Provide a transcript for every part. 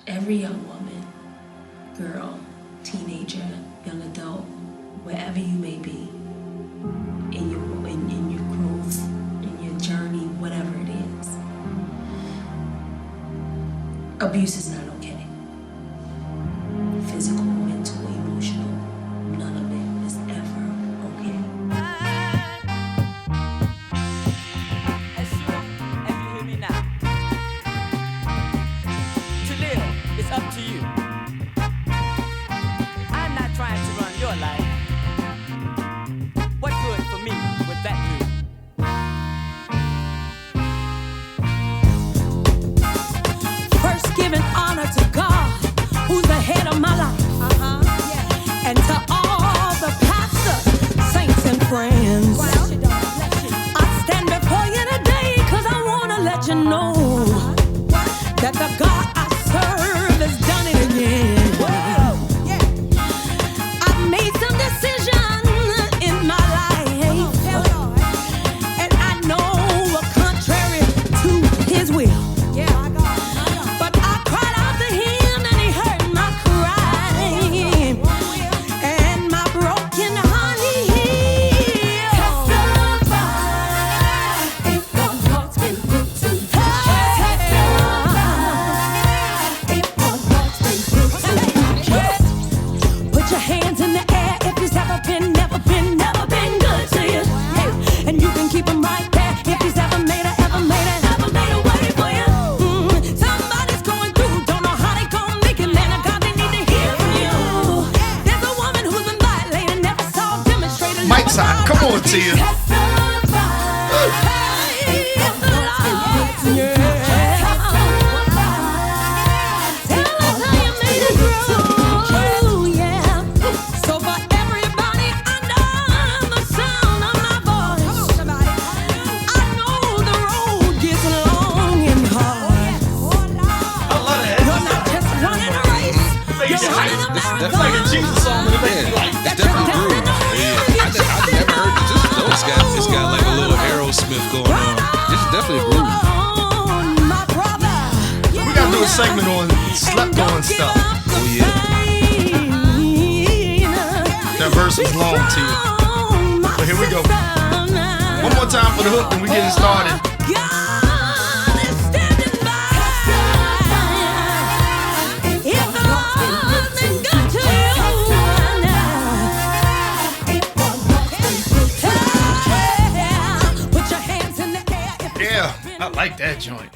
every young woman, girl, teenager, young adult, wherever you may be, in your growth, in your journey, whatever it is, abuse is not okay. Physical, mental, emotional, none of it is ever okay. If you hear me now, to live is up to you. I'm not trying to run your life. What good for me would that do? First giving honor to God, who's the head of my life. And to all the pastors, saints, and friends. I stand before you today because I want to let you know that the God I serve has done it again. I've made some decisions in my life, and I know are contrary to his will. But I cried out to him and he heard my cry, and my broken heart he healed. Testify if the Lord's been good to you. If the Lord's been good to you. Put your hands in the air if he's never been good to you. And you can keep him right there if he's ever made a way for you. Somebody's going through, don't know how they gonna make it, man. of God, they need to hear from you. There's a woman who's been violated, never saw demonstrated. Mike's hot. Come on, Tia. So for everybody under the sound of my voice, I know the road gets long and hard. I love that. You're not just running a race, you're running a marathon. It's like a Jesus song, but it makes me like It's definitely groove. I never heard this. It's got like a little Aerosmith going on. This is definitely a groove. My brother, we gotta do a segment on slept on stuff. Oh yeah. That verse was long, Tia. But here we go. One more time for the hook and we getting started. God is standing by. If the Lord's been good to you, put your hands in the air. If Yeah, I like that joint.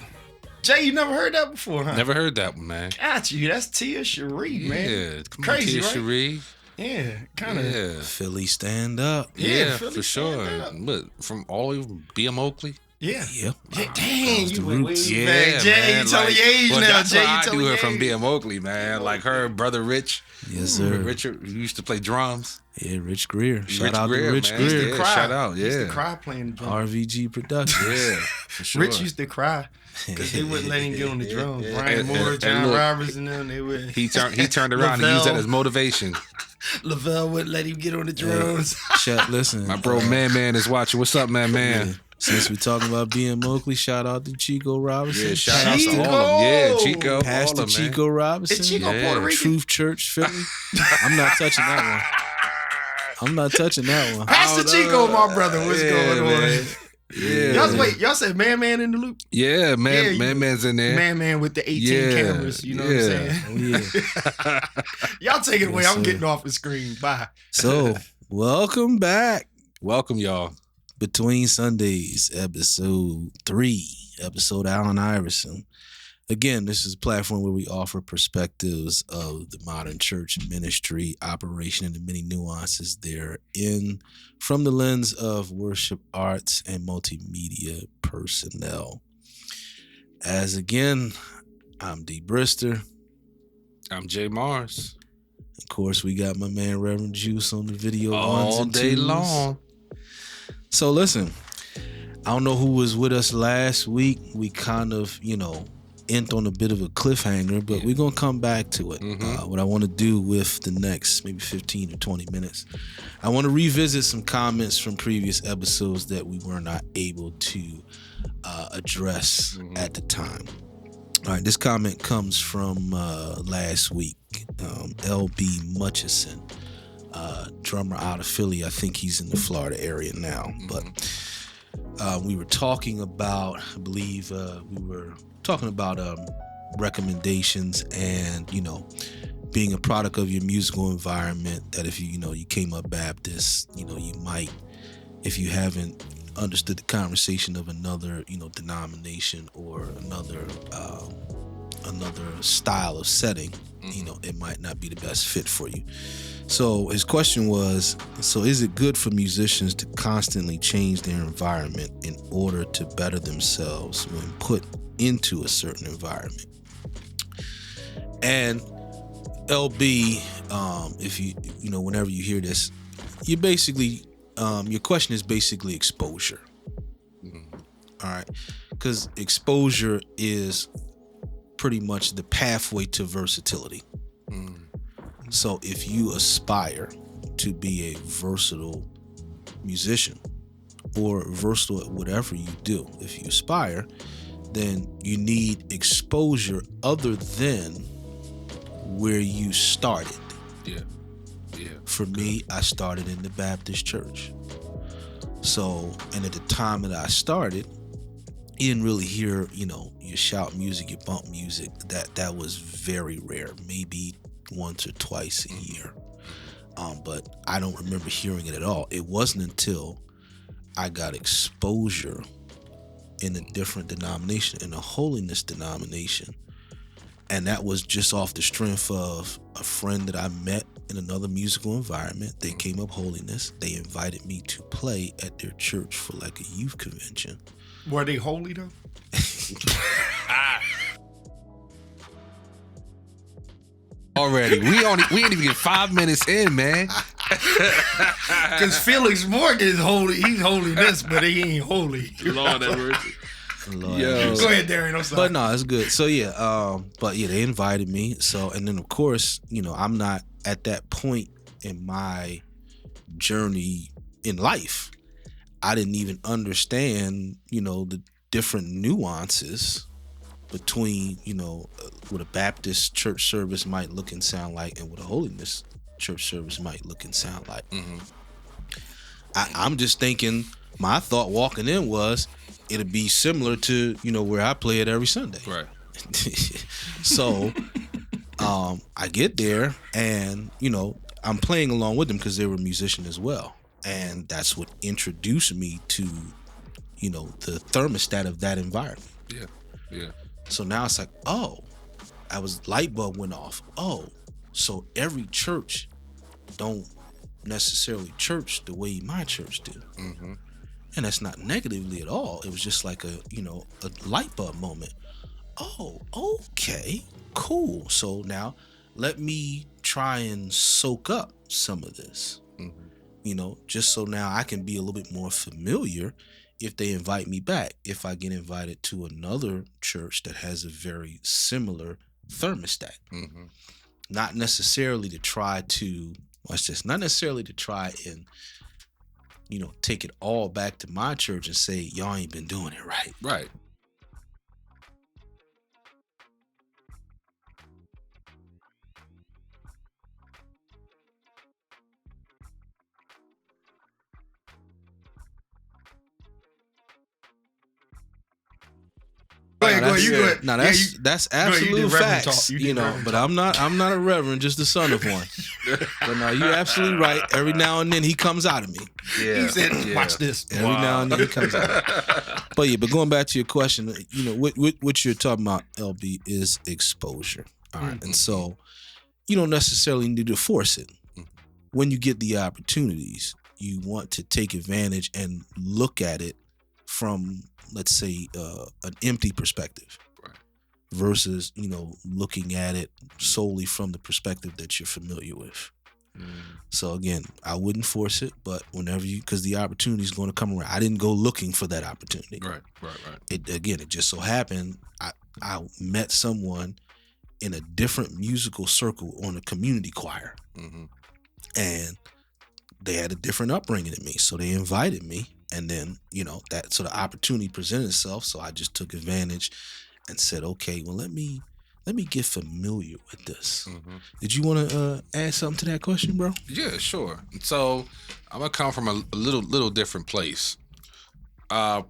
Jay, you never heard that before, huh? Never heard that one, man. Got you. That's Tia Cherie, man. Yeah, come Crazy, on, Tia right? Cherie. Yeah, kind of. Yeah, Philly stand up. Yeah, yeah, Philly for sure. stand up. But from all over BM Oakley. Yeah. Yep. Yeah, dang, you went way Yeah, back. Jay, man, you telling like, your age well, now. that's Jay, why you I telling knew your her from age. BM Oakley, man. Like her brother Rich. Yes, sir. Richard who used to play drums. Yeah, Rich Greer. Shout Rich out Greer, to Rich man. Greer. Yeah, Cry. shout out, He used to yeah. cry playing the drums. RVG Productions. Yeah, for sure. Rich used to cry because they wouldn't let him get on the drums. Brian And- Moore, and John look, Roberts, and them, they would. He turned around and used that as motivation. Lavelle wouldn't let him get on the drums. Chat, listen. My bro Man is watching. What's up, man? Since we talking about BM Oakley, shout out to Chico Robinson. Yeah, shout out to Chico. all of them. Yeah, Chico. Pastor all of them, man. Chico Robinson. Is Chico Yeah. Puerto Rican? Truth Church, Philly. I'm not touching that one. I'm not touching that one. Pastor Chico, my brother, what's going on? man. Yeah. Y'all said Man in the Loop? Yeah, man. Yeah, Man's in there. Man with the 18 Yeah, cameras, you know what I'm saying? Oh, yeah. Y'all take it away. Yes, I'm sir. getting off the screen. Bye. So, welcome back. Welcome, y'all. Between Sundays, episode 3, episode Allen Iverson. Again, this is a platform where we offer perspectives of the modern church ministry, operation, and the many nuances therein from the lens of worship arts and multimedia personnel. As again, I'm D. Brister. I'm Jay Mars. Of course, we got my man Reverend Juice on the video ones All and day twos. long. So listen, I don't know who was with us last week. We kind of, end on a bit of a cliffhanger, but we're going to come back to it. Mhm. What I want to do with the next maybe 15 or 20 minutes, I want to revisit some comments from previous episodes that we were not able to address at the time. All right, this comment comes from last week. LB Mutchison, drummer out of Philly. I think he's in the Florida area now. But we were talking about, I believe we were talking about recommendations and, being a product of your musical environment, that if you came up Baptist, you might, if you haven't understood the conversation of another, denomination or another style of setting, it might not be the best fit for you. So his question was, is it good for musicians to constantly change their environment in order to better themselves when put into a certain environment? And LB, if whenever you hear this, you basically, your question is basically exposure. All right, because exposure is pretty much the pathway to versatility. So if you aspire to be a versatile musician or versatile at whatever you do, if you aspire, then you need exposure other than where you started. Yeah. For me, I started in the Baptist church. So, and at the time that I started, you didn't really hear, your shout music, your bump music. That was very rare, maybe once or twice a year. But I don't remember hearing it at all. It wasn't until I got exposure in a different denomination, in a holiness denomination. And that was just off the strength of a friend that I met in another musical environment. They came up holiness. They invited me to play at their church for like a youth convention. Were they holy though? Already, we ain't even get 5 minutes in, man. Because Felix Morgan is holy. He's holiness, but he ain't holy. Lord have mercy. Lord. Yo. Go ahead, Darian. I'm sorry. But no, it's good. So yeah, they invited me. So, and then of course, I'm not at that point in my journey in life. I didn't even understand, the different nuances between, what a Baptist church service might look and sound like and what a holiness church service might look and sound like. I'm just thinking, my thought walking in was, it'd be similar to, where I play it every Sunday. Right. So, I get there and, I'm playing along with them because they were a musician as well. And that's what introduced me to, the thermostat of that environment. Yeah. So now it's like, light bulb went off. Oh, so every church don't necessarily church the way my church do. And that's not negatively at all. It was just like a light bulb moment. Oh, okay, cool. So now let me try and soak up some of this, just so now I can be a little bit more familiar if they invite me back. If I get invited to another church that has a very similar thermostat, not necessarily to try to, not necessarily to try and, take it all back to my church and say, y'all ain't been doing it right. Right. Go ahead. You go ahead. No, Yeah, that's you did absolute reverend facts. talk. You did reverend But talk. I'm not a reverend, just the son of one. But no, you're absolutely right. Every now and then he comes out of me. He said, "Watch this." Every now and then he comes out. But going back to your question, what you're talking about, LB, is exposure. All right, and so you don't necessarily need to force it. When you get the opportunities, you want to take advantage and look at it from, let's say, an empty perspective, Right. versus looking at it solely from the perspective that you're familiar with. So again, I wouldn't force it, but whenever because the opportunity is going to come around. I didn't go looking for that opportunity. Right. It just so happened I met someone in a different musical circle on a community choir, and they had a different upbringing than me, so they invited me, and then so the opportunity presented itself, so I just took advantage, and said, okay, well, let me get familiar with this. Mm-hmm. Did you want to add something to that question, bro? Yeah, sure. So I'm gonna come from a little different place. Back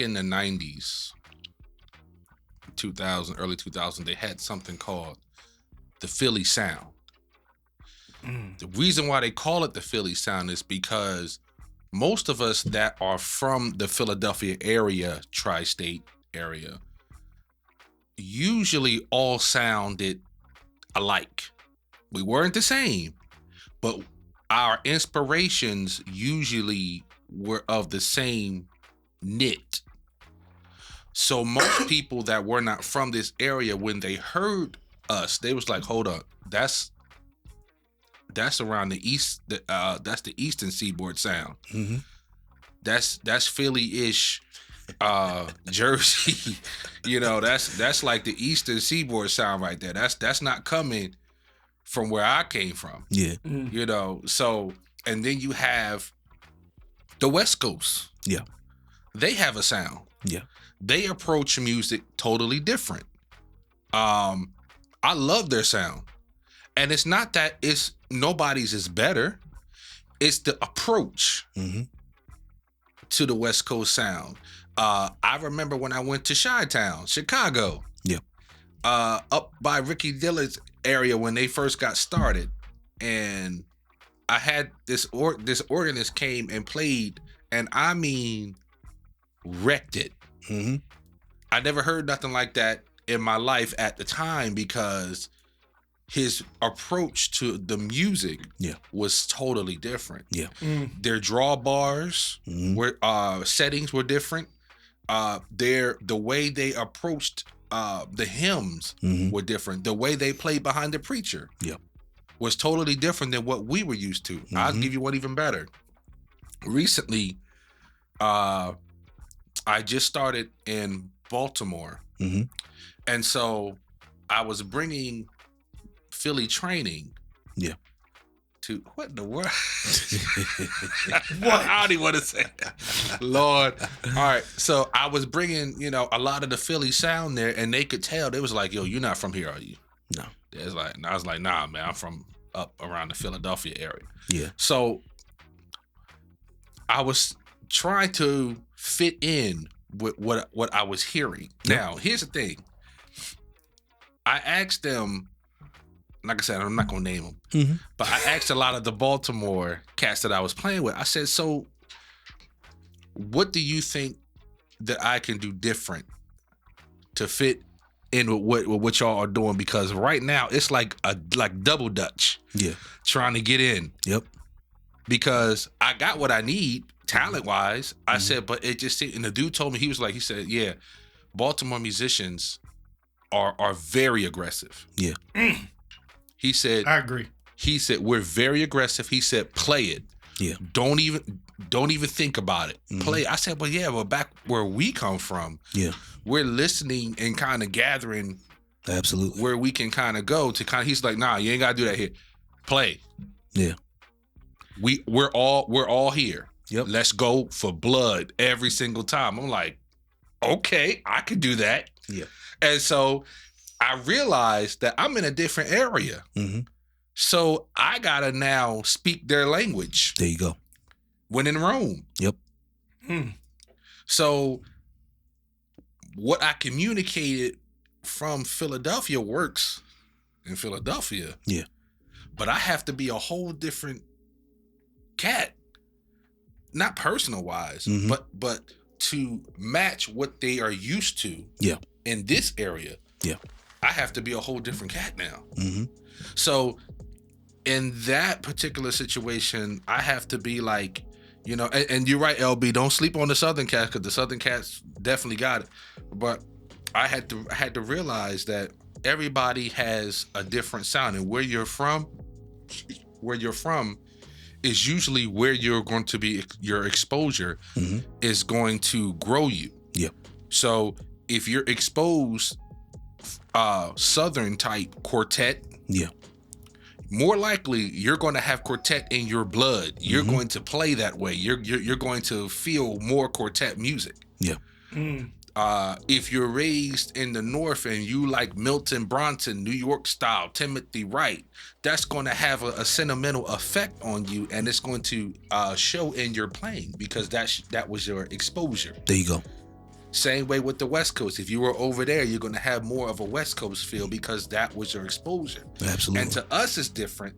in the 90s, 2000, early 2000, they had something called the Philly Sound. The reason why they call it the Philly Sound is because most of us that are from the Philadelphia area, tri-state area, usually all sounded alike. We weren't the same, but our inspirations usually were of the same knit. So most people that were not from this area, when they heard us, they was like, hold up, that's around the east, that's the Eastern Seaboard sound. Mm-hmm. That's Philly-ish, Jersey. That's like the Eastern Seaboard sound right there. That's not coming from where I came from. Yeah. So, and then you have the West Coast. Yeah. They have a sound. Yeah. They approach music totally different. I love their sound. And it's not that nobody's is better. It's the approach to the West Coast sound. I remember when I went to Chi-Town, Chicago. Yeah. Up by Ricky Dillard's area when they first got started. And I had this organist came and played, and I mean wrecked it. Mm-hmm. I never heard nothing like that in my life at the time, because his approach to the music was totally different. Yeah. Their drawbars were settings were different. The way they approached the hymns were different. The way they played behind the preacher was totally different than what we were used to. I'll give you one even better. Recently, I just started in Baltimore. And so I was bringing Philly training to what in the world? What? I don't even want to say that. Lord. All right. So I was bringing, a lot of the Philly sound there, and they could tell. They was like, yo, you're not from here, are you? No. I was like, nah, man, I'm from up around the Philadelphia area. Yeah. So I was trying to fit in with what I was hearing. Now, here's the thing. I asked them, like I said, I'm not going to name them, but I asked a lot of the Baltimore cats that I was playing with. I said, so what do you think that I can do different to fit in with what y'all are doing? Because right now it's like double Dutch. Yeah. Trying to get in. Yep. Because I got what I need talent wise. I said, but it just, and the dude told me, he said, yeah, Baltimore musicians are very aggressive. Yeah. He said, I agree. He said, we're very aggressive. He said, play it. Yeah. Don't even think about it. Play it. I said, well, back where we come from, we're listening and kind of gathering absolutely where we can kind of go to kind of, he's like, nah, you ain't gotta do that here. Play. Yeah. We're all here. Yep. Let's go for blood every single time. I'm like, okay, I could do that. Yeah. And so I realized that I'm in a different area. So I gotta now speak their language. There you go. When in Rome. Yep. So what I communicated from Philadelphia works in Philadelphia. Yeah. But I have to be a whole different cat. Not personal wise, but to match what they are used to in this area. Yeah. I have to be a whole different cat now. So in that particular situation, I have to be like, and you're right, LB, don't sleep on the Southern cats, because the Southern cats definitely got it. But I had to realize that everybody has a different sound, and where you're from is usually where you're going to be, your exposure is going to grow you. Yeah. So if you're exposed Southern type quartet, more likely you're going to have quartet in your blood. You're going to play that way. You're going to feel more quartet music. Yeah. If you're raised in the North and you like Milton Bronson, New York style, Timothy Wright, that's going to have a sentimental effect on you, and it's going to show in your playing because that was your exposure. There you go. Same way with the West Coast. If you were over there, you're going to have more of a West Coast feel because that was your exposure. Absolutely. And to us, it's different.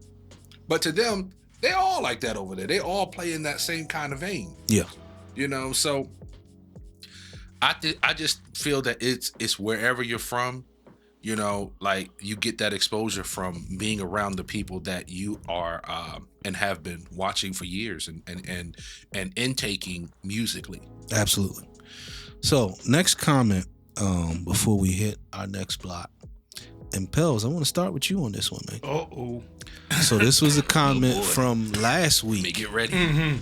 But to them, they all like that over there. They all play in that same kind of vein. Yeah. You know, so I just feel that it's wherever you're from, you know, like you get that exposure from being around the people that you are and have been watching for years and intaking musically. Absolutely. So next comment before we hit our next block. And Pels, I want to start with you on this one, man. Uh-oh. So this was a comment from last week. Make it ready.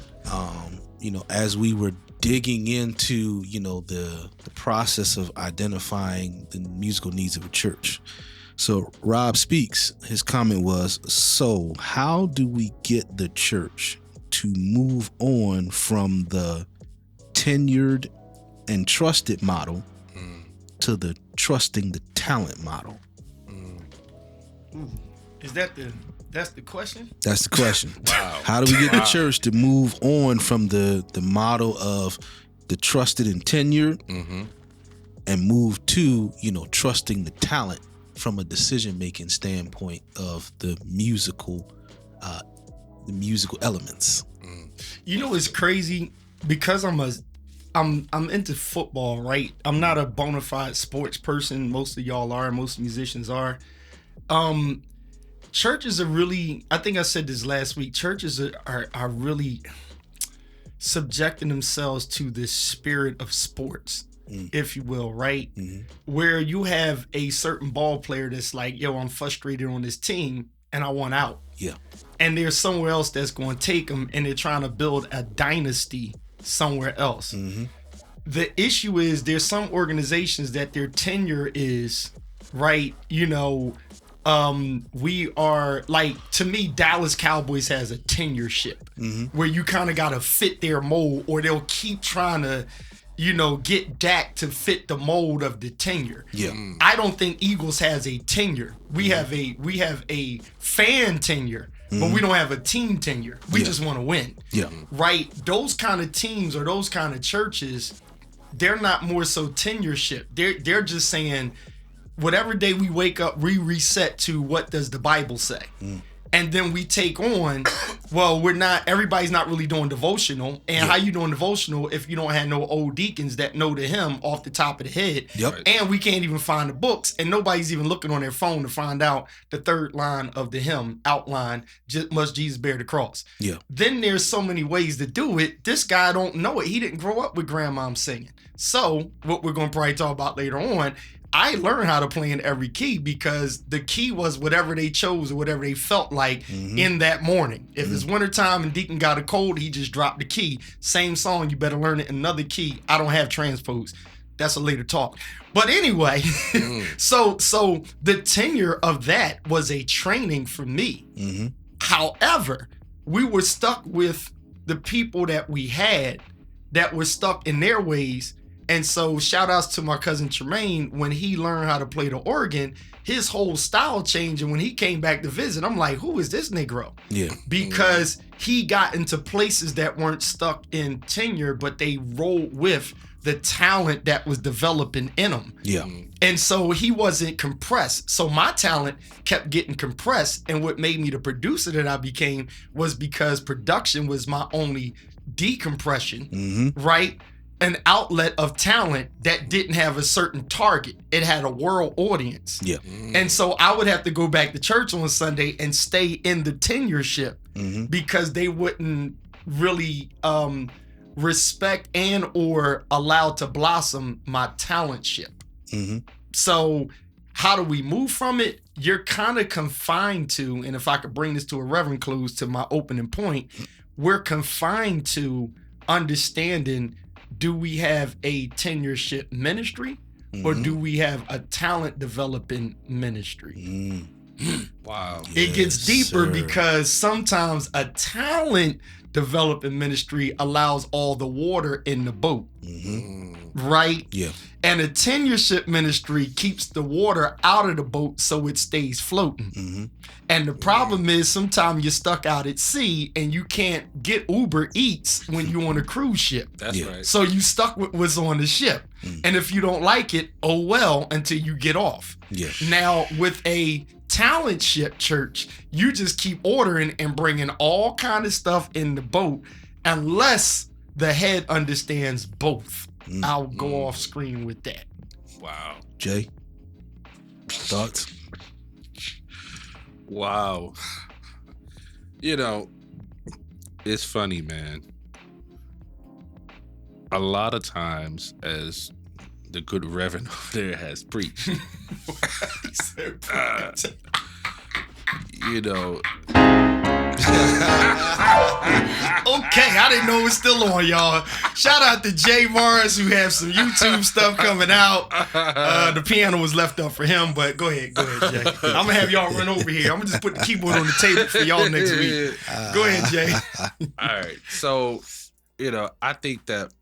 You know, as we were digging into, you know, the process of identifying the musical needs of a church. So Rob Speaks, his comment was, so how do we get the church to move on from the tenured and trusted model to the trusting the talent model? That's the question? That's the question. Wow. How do we get the church to move on from the model of the trusted and tenured and move to, you know, trusting the talent from a decision-making standpoint of the musical elements? You know, it's crazy because I'm into football, right? I'm not a bona fide sports person. Most of y'all are. Most musicians are. Churches are really, I think I said this last week, churches are really subjecting themselves to this spirit of sports, if you will, right? Where you have a certain ball player that's like, yo, I'm frustrated on this team and I want out. Yeah. And there's somewhere else that's going to take them and they're trying to build a dynasty somewhere else. The issue is there's some organizations that their tenure is, right, you know, we are like, to me, Dallas Cowboys has a tenureship where you kind of got to fit their mold, or they'll keep trying to, you know, get Dak to fit the mold of the tenure. Yeah. I don't think Eagles has a tenure. We have a fan tenure, but we don't have a team tenure. We just want to win. Yeah. Right? Those kind of teams or those kind of churches, they're not more so tenureship. They're just saying, whatever day we wake up, we reset to what does the Bible say. And then we take on, well, everybody's not really doing devotional. And how you doing devotional if you don't have no old deacons that know the hymn off the top of the head? Yep. And we can't even find the books, and nobody's even looking on their phone to find out the third line of the hymn outline, must Jesus bear the cross? Yeah. Then there's so many ways to do it. This guy don't know it. He didn't grow up with grandmom singing. So what we're going to probably talk about later on, I learned how to play in every key because the key was whatever they chose or whatever they felt like in that morning. If it's wintertime and Deacon got a cold, he just dropped the key. Same song, you better learn it in another key. I don't have transpose. That's a later talk. But anyway, so the tenure of that was a training for me. However, we were stuck with the people that we had that were stuck in their ways. And so shout outs to my cousin Tremaine, when he learned how to play the organ, his whole style changed. And when he came back to visit, I'm like, who is this Negro? Yeah. Because he got into places that weren't stuck in tenure, but they rolled with the talent that was developing in him. Yeah. And so he wasn't compressed. So my talent kept getting compressed. And what made me the producer that I became was because production was my only decompression, right? An outlet of talent that didn't have a certain target. It had a world audience. Yeah. And so I would have to go back to church on Sunday and stay in the tenureship because they wouldn't really respect and or allow to blossom my talentship. So how do we move from it? You're kind of confined to, and if I could bring this to a reverend close to my opening point, we're confined to understanding, do we have a tenureship ministry or do we have a talent developing ministry? Wow. It gets Yes, deeper sir. because sometimes a talent developing ministry allows all the water in the boat, right? Yeah. And a tenureship ministry keeps the water out of the boat so it stays floating. And the problem is sometimes you're stuck out at sea and you can't get Uber Eats when you're on a cruise ship. That's Yeah. right. So you stuck with what's on the ship. And if you don't like it, oh well, until you get off. Yeah. Now, with a talent ship church, you just keep ordering and bringing all kind of stuff in the boat unless the head understands both. I'll go off screen with that. Wow. Jay, thoughts? Wow. You know, it's funny, man. A lot of times, as the good Reverend over there has preached, you know, Okay, I didn't know it was still on, y'all. Shout out to Jay Morris, who has some YouTube stuff coming out. The piano was left up for him, but go ahead, Jay. I'm gonna have y'all run over here. I'm gonna just put the keyboard on the table for y'all next week. Go ahead, Jay. all right. So, you know, I think that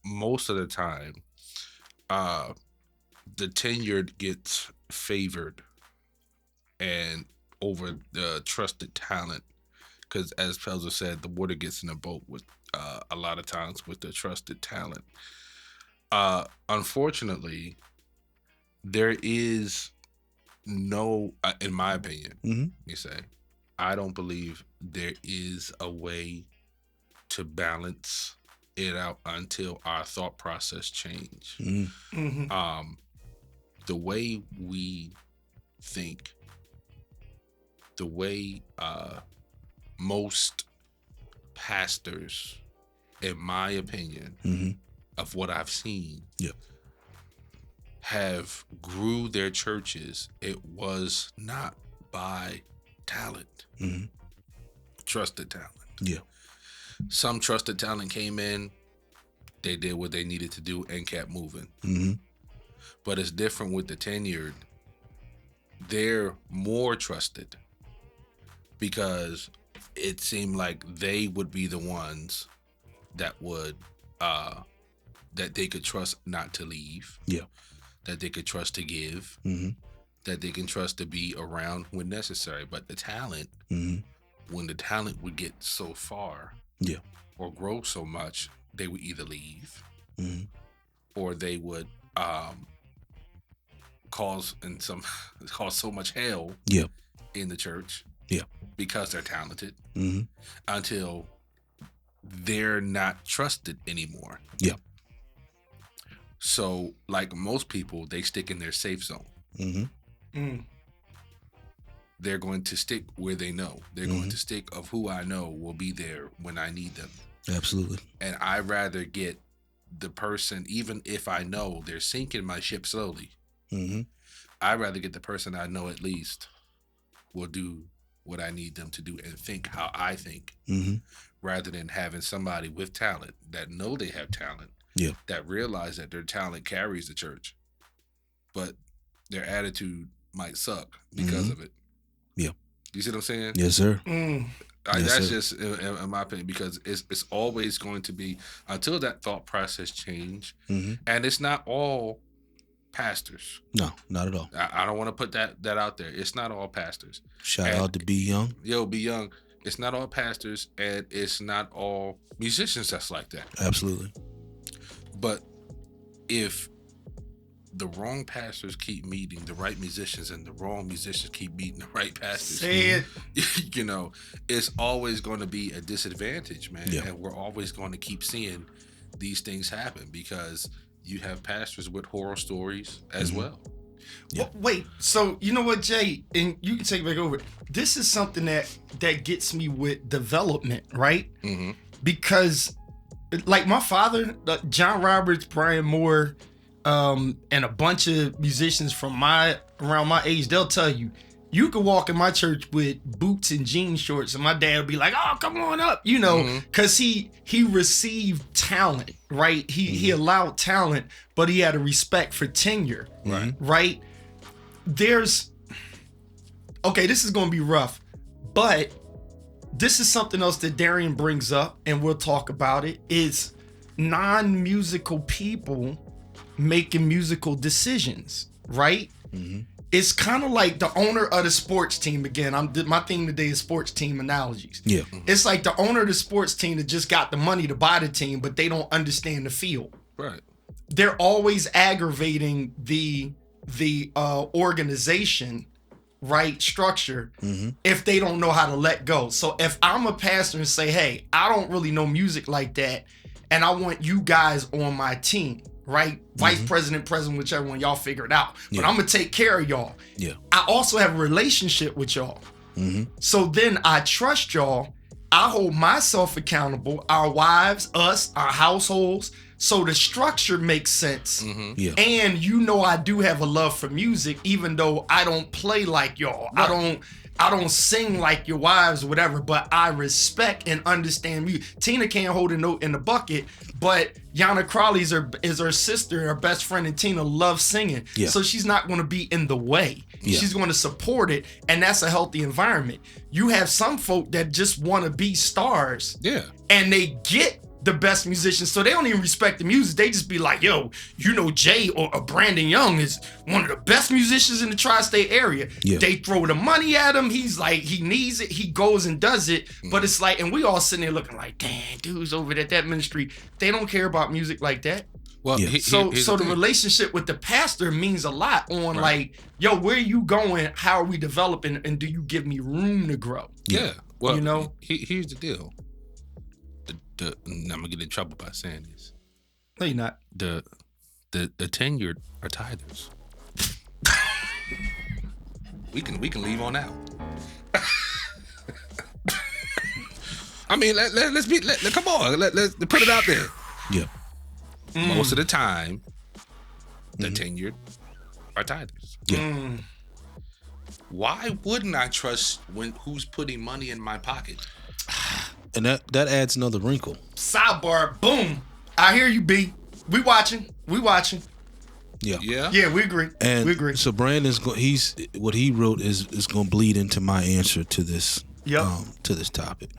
most of the time, the tenured gets favored and over the trusted talent. Because as Pelzer said, the water gets in the boat with a lot of times with the trusted talent. Unfortunately, there is no, in my opinion, you say, I don't believe there is a way to balance it out until our thought process change. The way we think, the way most pastors, in my opinion, of what I've seen, have grew their churches, it was not by talent, trusted talent. Yeah. Some trusted talent came in, they did what they needed to do and kept moving. But it's different with the tenured. They're more trusted because it seemed like they would be the ones that would that they could trust not to leave. Yeah. That they could trust to give. That they can trust to be around when necessary. But the talent, when the talent would get so far, or grow so much, they would either leave, or they would cause so much hell in the church. Because they're talented, until they're not trusted anymore. So, like most people, they stick in their safe zone. They're going to stick where they know. They're going to stick of who I know will be there when I need them. Absolutely. And I'd rather get the person, even if I know they're sinking my ship slowly, I'd rather get the person I know at least will do what I need them to do and think how I think, rather than having somebody with talent that know they have talent, that realize that their talent carries the church, but their attitude might suck because of it. You see what I'm saying? Yes, sir. That's just in my opinion, because it's always going to be until that thought process change, and it's not all pastors. No, not at all. I don't want to put that out there. It's not all pastors. Shout out to Be Young. Yo, Be Young. It's not all pastors, and it's not all musicians that's like that. Absolutely. But if the wrong pastors keep meeting the right musicians and the wrong musicians keep meeting the right pastors, Say it. you know, it's always going to be a disadvantage, man. Yeah. And we're always going to keep seeing these things happen because you have pastors with horror stories as well. Yeah. Well, wait, so you know what, Jay, and you can take it back over. This is something that gets me with development, right? Because, like my father, John Roberts, Brian Moore, and a bunch of musicians from around my age, they'll tell you, you could walk in my church with boots and jean shorts, and my dad would be like, "Oh, come on up," you know, because he received talent, right? He allowed talent, but he had a respect for tenure, right? okay, this is going to be rough, but this is something else that Darian brings up, and we'll talk about it, is non-musical people making musical decisions, right? It's kind of like the owner of the sports team. Again, my theme today is sports team analogies. Yeah. It's like the owner of the sports team that just got the money to buy the team, but they don't understand the field. Right. They're always aggravating the organization, right, structure, if they don't know how to let go. So if I'm a pastor and say, hey, I don't really know music like that, and I want you guys on my team, right? Vice president, whichever one, y'all figure it out. But I'm gonna take care of y'all. Yeah. I also have a relationship with y'all. So then I trust y'all. I hold myself accountable, our wives, us, our households. So the structure makes sense. Yeah. And I do have a love for music, even though I don't play like y'all. Right. I don't sing like your wives or whatever, but I respect and understand music. Tina can't hold a note in the bucket, but Yana Crawley is her sister, her best friend, and Tina loves singing. Yeah. So she's not going to be in the way. Yeah. She's going to support it, and that's a healthy environment. You have some folk that just want to be stars, Yeah. and they get the best musicians, so they don't even respect the music. They just be like, yo, Jay or Brandon Young is one of the best musicians in the tri-state area. Yeah. They throw the money at him. He's like, he needs it. He goes and does it. But it's like, and we all sitting there looking like, dang, dudes over at that ministry, they don't care about music like that. Well, Yeah. here's So the the thing. relationship with the pastor means a lot on Right. like, yo, where are you going? How are we developing? And do you give me room to grow? Yeah. Well, You know? here's the deal. I'm gonna get in trouble by saying this. No, you're not. The tenured are tithers. we can leave on out. I mean, let's come on. Let's put it out there. Yeah. Most of the time, the tenured are tithers. Yeah. Why wouldn't I trust who's putting money in my pocket? And that adds another wrinkle. Sidebar, boom. I hear you, B. We watching. Yeah. Yeah. Yeah, we agree. And we agree. so Brandon's what he wrote is going to bleed into my answer to this Yep. to this topic.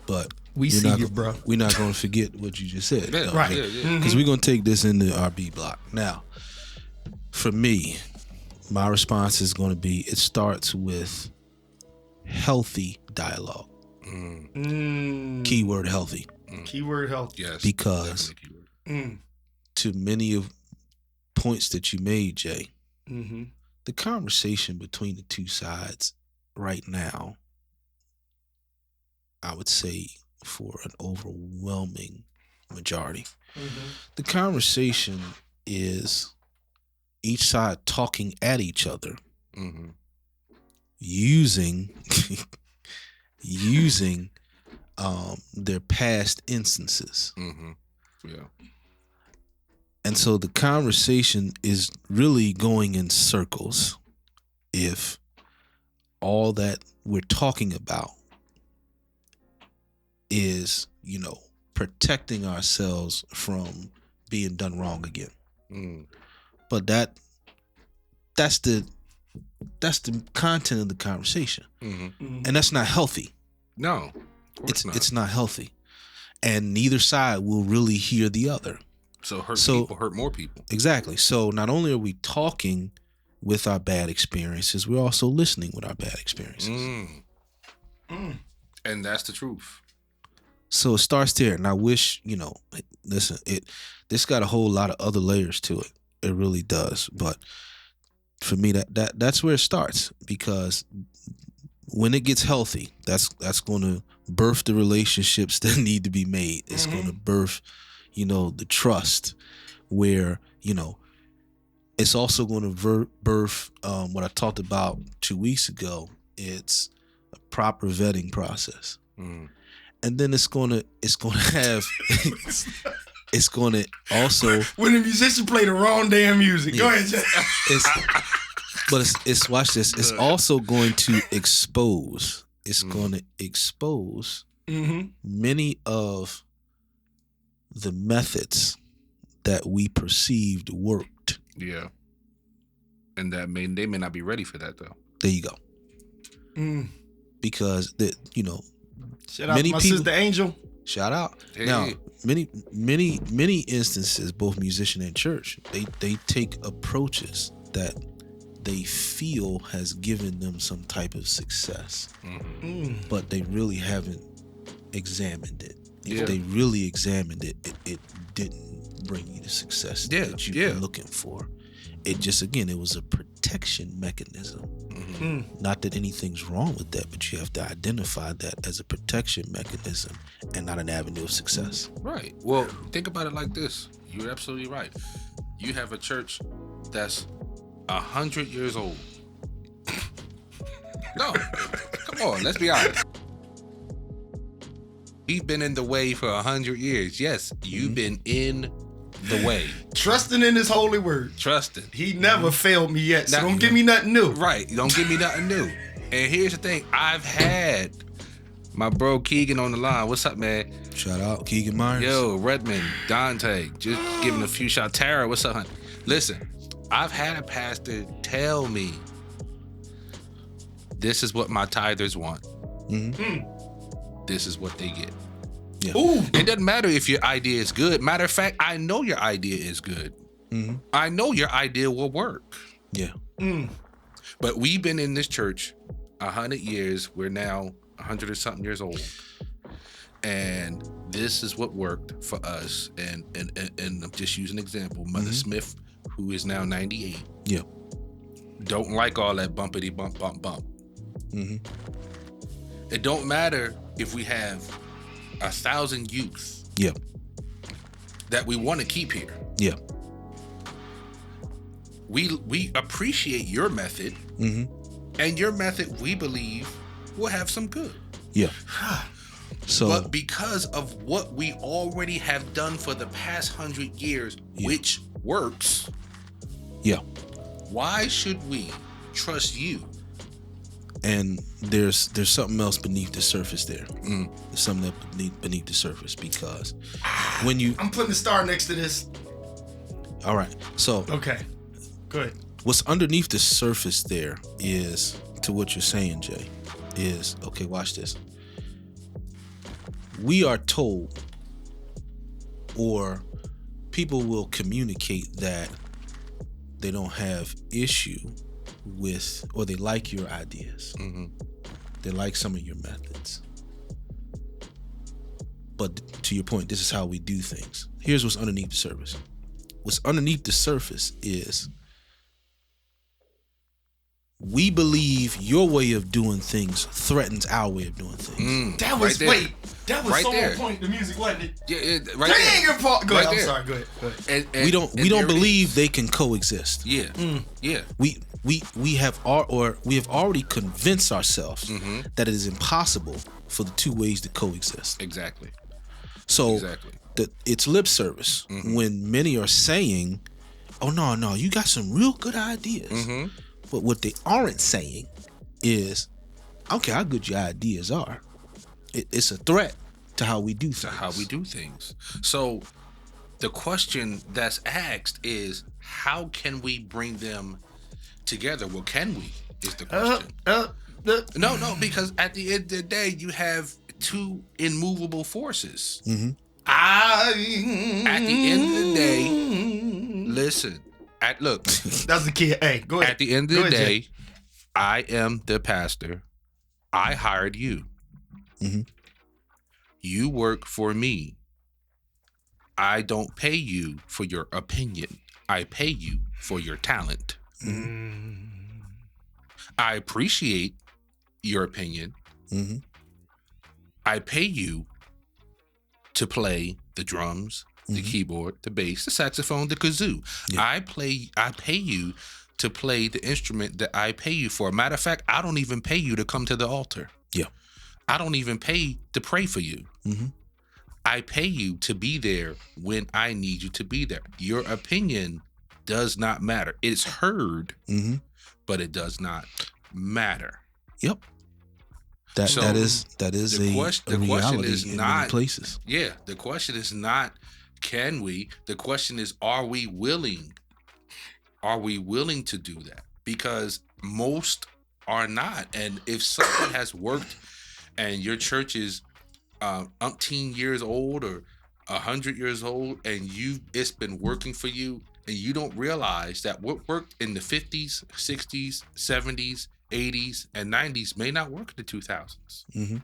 But We we're see not you, go- bro. We're not going to forget what you just said. Yeah, Right. Yeah, yeah. Because we're going to take this into our B block. Now, for me, my response is going to be, it starts with healthy dialogue. Keyword healthy. Keyword health. Yes. Because definitely keyword. to many of points that you made, Jay, Mm-hmm. the conversation between the two sides right now, I would say for an overwhelming majority, the conversation is each side talking at each other Mm-hmm. using their past instances. Mm-hmm. Yeah. And so the conversation is really going in circles if all that we're talking about is, protecting ourselves from being done wrong again. Mm. But that's the content of the conversation. Mm-hmm. And that's not healthy. No. Of course not. It's not healthy. And neither side will really hear the other. So people hurt more people. Exactly. So not only are we talking with our bad experiences, we're also listening with our bad experiences. And that's the truth. So it starts there. And I wish, listen, this got a whole lot of other layers to it. It really does. But for me, that's where it starts, because when it gets healthy, that's going to birth the relationships that need to be made. It's going to birth, the trust, where, it's also going to birth what I talked about 2 weeks ago. It's a proper vetting process. Mm. And then it's going to have it's going to also, When the musician play the wrong damn music. Go ahead, Jay. it's watch this. It's also going to expose. It's going to expose many of the methods that we perceived worked. Yeah. And they may not be ready for that though. There you go. because Shout out Many to my people- sister Angel. shout out. Hey. Now, many instances, both musician and church, they take approaches that they feel has given them some type of success, but they really haven't examined it. Yeah. If they really examined it, it didn't bring you the success Yeah, that you yeah. were looking for. It just, again, it was a protection mechanism. Not that anything's wrong with that, but you have to identify that as a protection mechanism and not an avenue of success. Right. Well, think about it like this. You're absolutely right. You have a church that's 100 years old. No, come on, let's be honest. We've been in the way for 100 years. Yes, you've been in the way. Trusting in his holy word. Trusting. He never failed me yet, so Not- don't give me nothing new. Right. Don't give me nothing new. And here's the thing. I've had my bro Keegan on the line. What's up, man? Shout out Keegan Myers. Yo, Redmond, Dante, just giving a few shots. Tara, what's up, honey? Listen, I've had a pastor tell me, this is what my tithers want. This is what they get. Ooh, It doesn't matter if your idea is good. Matter of fact, I know your idea is good. I know your idea will work. Yeah. But we've been in this church 100 years. We're now 100 or something years old. And this is what worked for us. And I'm just using an example. Mother Smith, who is now 98, Yeah. don't like all that bumpity bump, bump, bump. It don't matter if we have 1,000 youth Yeah. that we want to keep here. Yeah. We appreciate your method, and your method, we believe, will have some good. Yeah. So But because of what we already have done for the past 100 years, which works, yeah. why should we trust you? And there's something else beneath the surface there. There's something that beneath the surface, because when you I'm putting a star next to this. all right. So Okay, good. what's underneath the surface there is, to what you're saying, Jay, is, okay, watch this. We are told, or people will communicate, that they don't have issue with, or they like your ideas. They like some of your methods. But to your point, this is how we do things. Here's what's underneath the surface. What's underneath the surface is, we believe your way of doing things threatens our way of doing things. That was Right there. that was Right so there. on point. The music wasn't it? Yeah, right Dang, there. Paul. Go Right ahead. I'm there. sorry. Go ahead. Go ahead. And We don't there it believe is. they can coexist. Yeah, yeah. We have already convinced ourselves that it is impossible for the two ways to coexist. Exactly. So Exactly. it's lip service when many are saying, "Oh no, you got some real good ideas," but what they aren't saying is, "I don't care how good your ideas are. It's a threat to how we do things." How we do things. So the question that's asked is, how can we bring them together? Well, can we? Is the question. No, because at the end of the day, you have two immovable forces. At the end of the day, listen. Look. That's the kid. Hey, go ahead. At the end Go of the ahead, day, Jay. I am the pastor. I hired you. You work for me. I don't pay you for your opinion. I pay you for your talent. I appreciate your opinion. I pay you to play the drums, the keyboard, the bass, the saxophone, the kazoo. Yeah. I pay you to play the instrument that I pay you for. Matter of fact, I don't even pay you to come to the altar. Yeah. I don't even pay to pray for you. I pay you to be there when I need you to be there. Your opinion does not matter. It's heard, but it does not matter. Yep. So, that is the a question reality is in not- many places. Yeah, the question is not, can we? The question is, are we willing? Are we willing to do that? Because most are not. And if something has worked and your church is umpteen years old or 100 years old, and it's been working for you, and you don't realize that what worked in the 50s, 60s, 70s, 80s, and 90s may not work in the 2000s. Mm-hmm.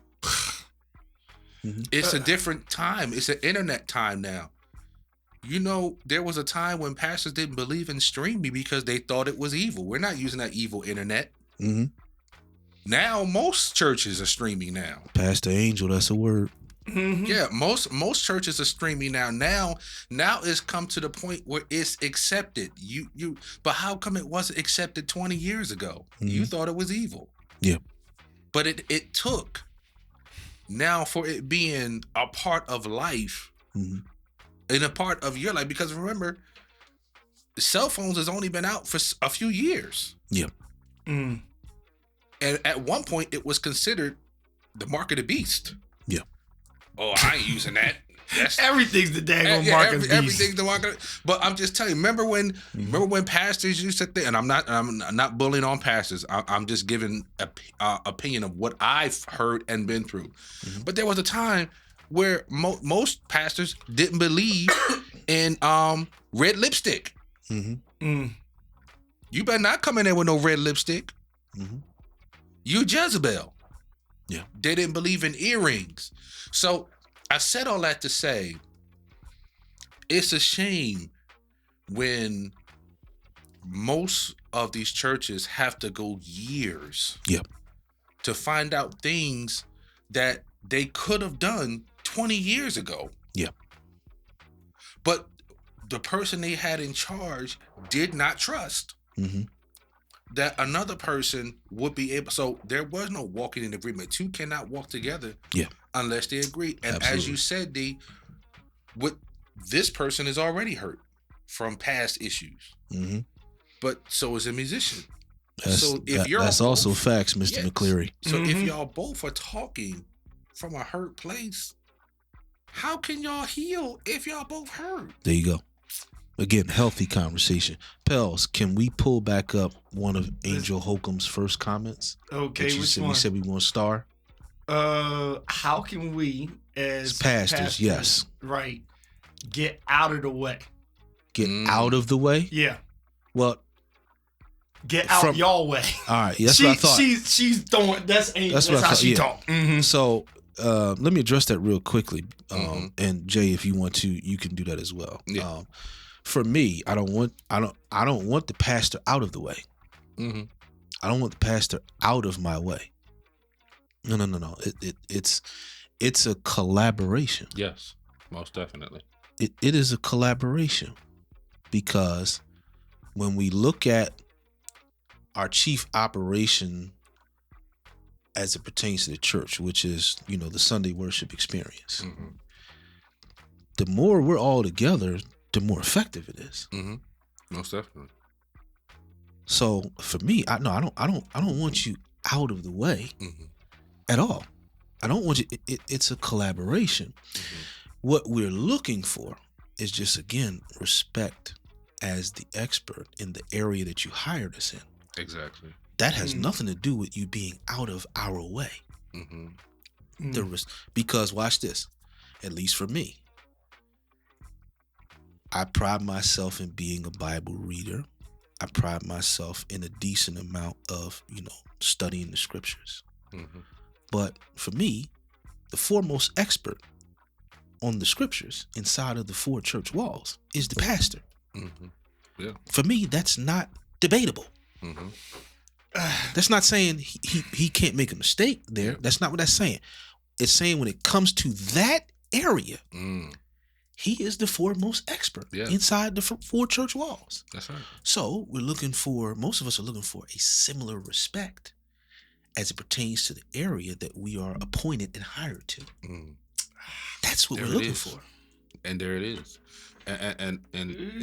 It's a different time. It's an internet time now. You know, there was a time when pastors didn't believe in streaming because they thought it was evil. We're not using that evil internet. Mm-hmm. Now most churches are streaming now. Pastor Angel, that's a word. Mm-hmm. Yeah, most churches are streaming now. Now it's come to the point where it's accepted. But how come it wasn't accepted 20 years ago? You thought it was evil. Yeah. But it took now for it being a part of life and a part of your life. Because remember, cell phones has only been out for a few years. Yeah. Mm. And at one point it was considered the mark of the beast. Yeah. Oh, I ain't using that. That's Everything's the daggone mark of the beast. everything's the mark of, but I'm just telling you, remember when pastors used to think, and I'm not bullying on pastors. I'm just giving opinion of what I've heard and been through. But there was a time where most pastors didn't believe in red lipstick. Mm. You better not come in there with no red lipstick. You Jezebel. Yeah. They didn't believe in earrings. So I said all that to say, it's a shame when most of these churches have to go years to find out things that they could have done 20 years ago. Yeah. But the person they had in charge did not trust that another person would be able. So there was no walking in agreement. Two cannot walk together unless they agree. And Absolutely. as you said, D, what this person is already hurt from past issues. But so is a musician. That's also facts, Mr. McCleary. So if y'all both are talking from a hurt place, how can y'all heal if y'all both hurt? There you go. Again, healthy conversation. Pels, can we pull back up one of Angel Holcomb's first comments? Okay, that you which said, one? we said we want to star. How can we as pastors, yes, right, get out of the way? Get out of the way? Yeah. Well, get out y'all way. All right, that's what I thought. She's throwing. That's what I how thought, she yeah. talk. So let me address that real quickly. And Jay, if you want to, you can do that as well. Yeah. For me, I don't want the pastor out of the way. I don't want the pastor out of my way. No. It's a collaboration. Yes, most definitely. It is a collaboration, because when we look at our chief operation as it pertains to the church, which is, the Sunday worship experience, the more we're all together, the more effective it is. Most definitely. So for me, I don't want you out of the way at all. I don't want you. It's a collaboration. What we're looking for is just, again, respect as the expert in the area that you hired us in. Exactly. That has nothing to do with you being out of our way. Because watch this, at least for me, I pride myself in being a Bible reader. I pride myself in a decent amount of, studying the scriptures. But for me, the foremost expert on the scriptures inside of the four church walls is the pastor. Yeah. For me, that's not debatable. That's not saying he can't make a mistake there. That's not what that's saying. It's saying when it comes to that area, he is the foremost expert inside the four church walls. That's right. So most of us are looking for a similar respect as it pertains to the area that we are appointed and hired to. That's what we're looking for. And there it is. And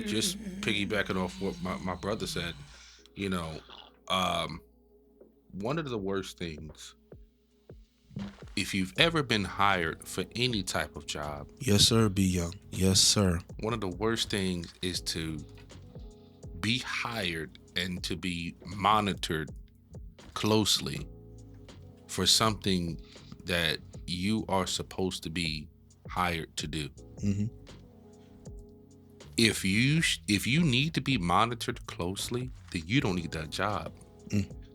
just piggybacking off what my brother said, one of the worst things, if you've ever been hired for any type of job. Yes, sir, B. Young. Yes, sir. One of the worst things is to be hired and to be monitored closely for something that you are supposed to be hired to do. Mm-hmm. If you need to be monitored closely, then you don't need that job.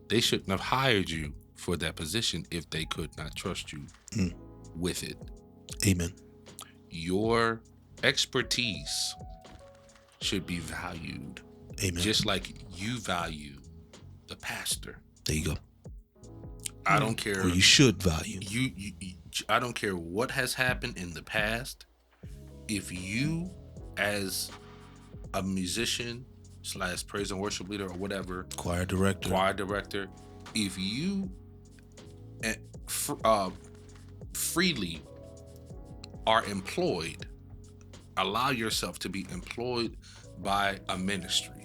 They shouldn't have hired you for that position if they could not trust you with it. Amen. Your expertise should be valued. Amen. Just like you value the pastor. There you go. I don't care. Or you should value. I don't care what has happened in the past. If you, as a musician / praise and worship leader or whatever, Choir director, if you freely are employed, allow yourself to be employed by a ministry,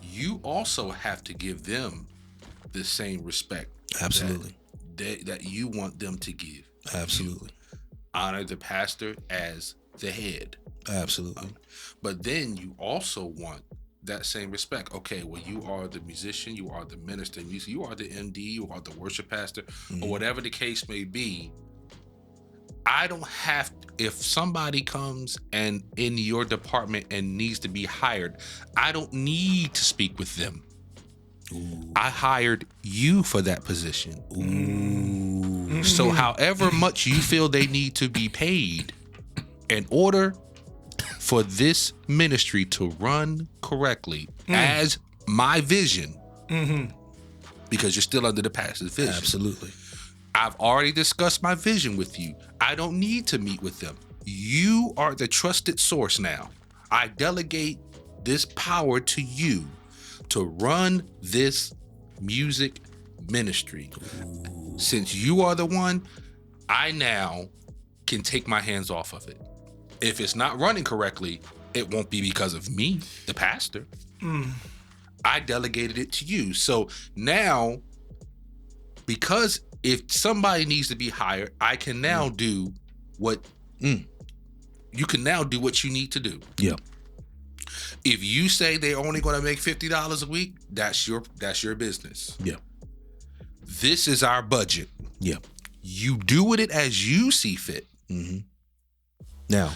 you also have to give them the same respect. Absolutely. That you want them to give. Absolutely. Honor the pastor as the head. Absolutely. But then you also want that same respect. Okay, well, you are the musician, you are the minister, you are the MD, you are the worship pastor, or whatever the case may be. I don't have, if somebody comes and in your department and needs to be hired, I don't need to speak with them. Ooh. I hired you for that position. Ooh. So however much you feel they need to be paid in order for this ministry to run correctly as my vision, because you're still under the pastor's vision. Absolutely. I've already discussed my vision with you. I don't need to meet with them. You are the trusted source now. I delegate this power to you to run this music ministry. Ooh. Since you are the one, I now can take my hands off of it. If it's not running correctly, it won't be because of me, the pastor. I delegated it to you. So now, because if somebody needs to be hired, I can now do what you can now do what you need to do. Yeah. If you say they're only going to make $50 a week, that's your business. Yeah. This is our budget. Yeah. You do with it as you see fit. Now,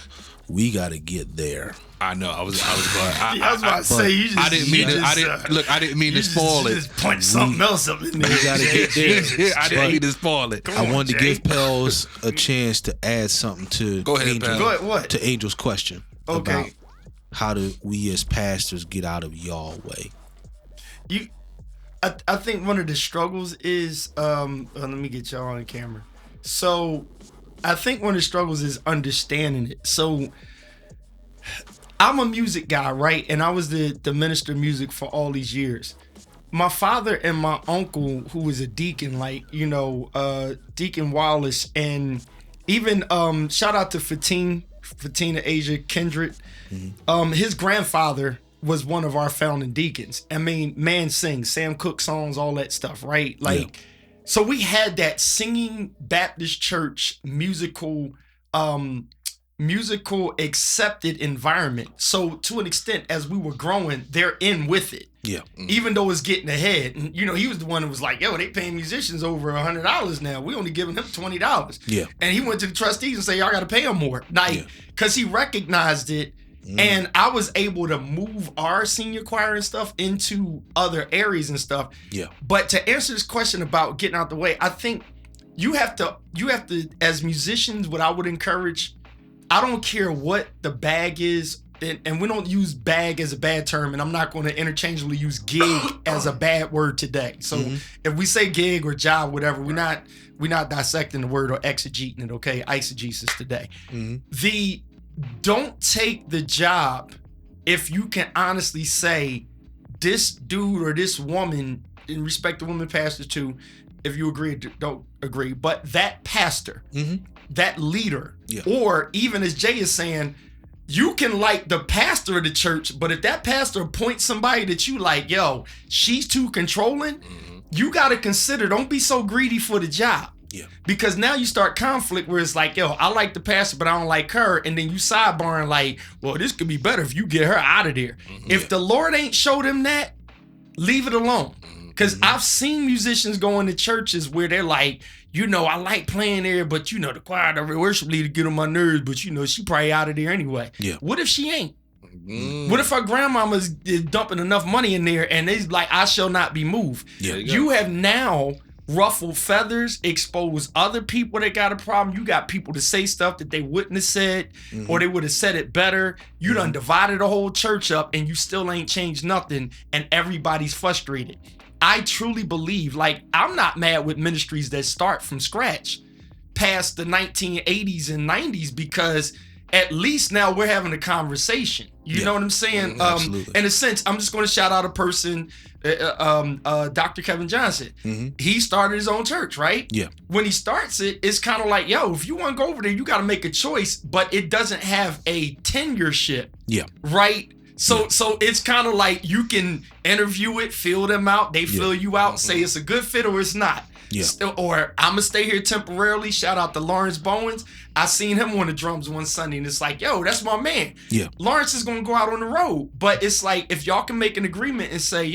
we got to get there. I know. I was going. I was about to say you just. I didn't mean to. I didn't mean to spoil it. Just punch something else up in there. We got to get there. I didn't mean to spoil it. I wanted to give Pels a chance to add something to Go ahead, Pels. Go ahead. What? To Angel's question. Okay. About how do we as pastors get out of y'all way? I think one of the struggles is let me get y'all on camera. So I think one of the struggles is understanding it. So I'm a music guy, right? And I was the minister of music for all these years. My father and my uncle, who was a deacon, Deacon Wallace, and even shout out to Fatina Asia Kindred. His grandfather was one of our founding deacons. I mean, man sings, Sam Cooke songs, all that stuff, right? So we had that singing Baptist church musical accepted environment. So to an extent, as we were growing, they're in with it. Yeah. Even though it's getting ahead. And, he was the one that was like, yo, they paying musicians over $100 now. We only giving them $20. Yeah. And he went to the trustees and said, y'all got to pay them more. Because he recognized it. And I was able to move our senior choir and stuff into other areas and stuff. Yeah. But to answer this question about getting out the way, I think you have to, as musicians, what I would encourage, I don't care what the bag is, and we don't use bag as a bad term, and I'm not going to interchangeably use gig as a bad word today. So if we say gig or job, whatever, we're not dissecting the word or exegeting it, okay? Eisegesis today. Don't take the job if you can honestly say this dude or this woman, in respect to women pastors too, if you agree or don't agree, but that pastor, that leader, or even as Jay is saying, you can like the pastor of the church, but if that pastor appoints somebody that you like, yo, she's too controlling, you got to consider, don't be so greedy for the job. Yeah. Because now you start conflict where it's like, yo, I like the pastor, but I don't like her. And then you sidebarring like, well, this could be better if you get her out of there. If the Lord ain't showed him that, leave it alone. Because I've seen musicians go into churches where they're like, I like playing there, but the choir, the worship leader get on my nerves, but she probably out of there anyway. Yeah. What if she ain't? What if her grandmama's dumping enough money in there and it's like, I shall not be moved? Yeah. You have now ruffled feathers, exposed other people that got a problem. You got people to say stuff that they wouldn't have said, or they would have said it better. You done divided the whole church up and you still ain't changed nothing, and everybody's frustrated. I truly believe, I'm not mad with ministries that start from scratch past the 1980s and 90s, because at least now we're having a conversation. You know what I'm saying? Absolutely. In a sense, I'm just going to shout out a person, Dr. Kevin Johnson. He started his own church, right? Yeah. When he starts it, it's kind of like, if you want to go over there, you got to make a choice, but it doesn't have a tenureship. Yeah. Right? So it's kind of like you can interview it, fill them out, they fill you out, say it's a good fit or it's not. Yeah. Or I'm going to stay here temporarily. Shout out to Lawrence Bowens. I seen him on the drums one Sunday, and it's like, that's my man. Yeah. Lawrence is going to go out on the road. But it's like, if y'all can make an agreement and say,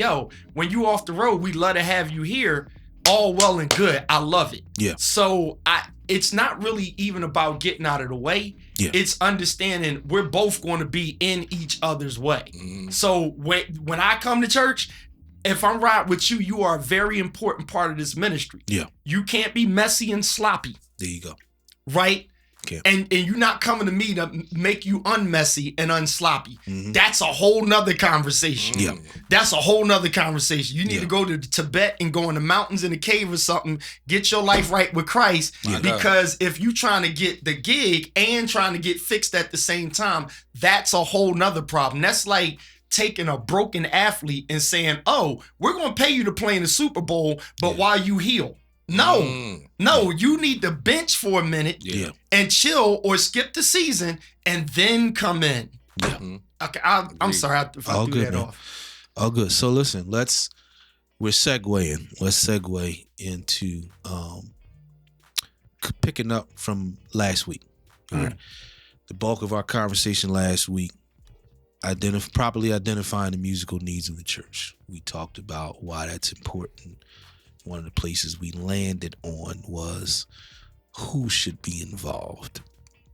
when you off the road, we'd love to have you here, all well and good. I love it. Yeah. So it's not really even about getting out of the way. Yeah. It's understanding we're both going to be in each other's way. So when I come to church, if I'm right with you, you are a very important part of this ministry. Yeah. You can't be messy and sloppy. There you go. Right? Okay. And you're not coming to me to make you unmessy and unsloppy. That's a whole nother conversation. Yeah. That's a whole nother conversation. You need to go to Tibet and go in the mountains in a cave or something, get your life right with Christ. Because if you trying to get the gig and trying to get fixed at the same time, that's a whole nother problem. That's like taking a broken athlete and saying, we're going to pay you to play in the Super Bowl, but while you heal. No, you need to bench for a minute and chill or skip the season and then come in. Yeah. Okay, I'm sorry if I threw that off. All good. So listen, we're segueing. Let's segue into picking up from last week. All right. The bulk of our conversation last week, properly identifying the musical needs of the church. We talked about why that's important. One of the places we landed on was who should be involved.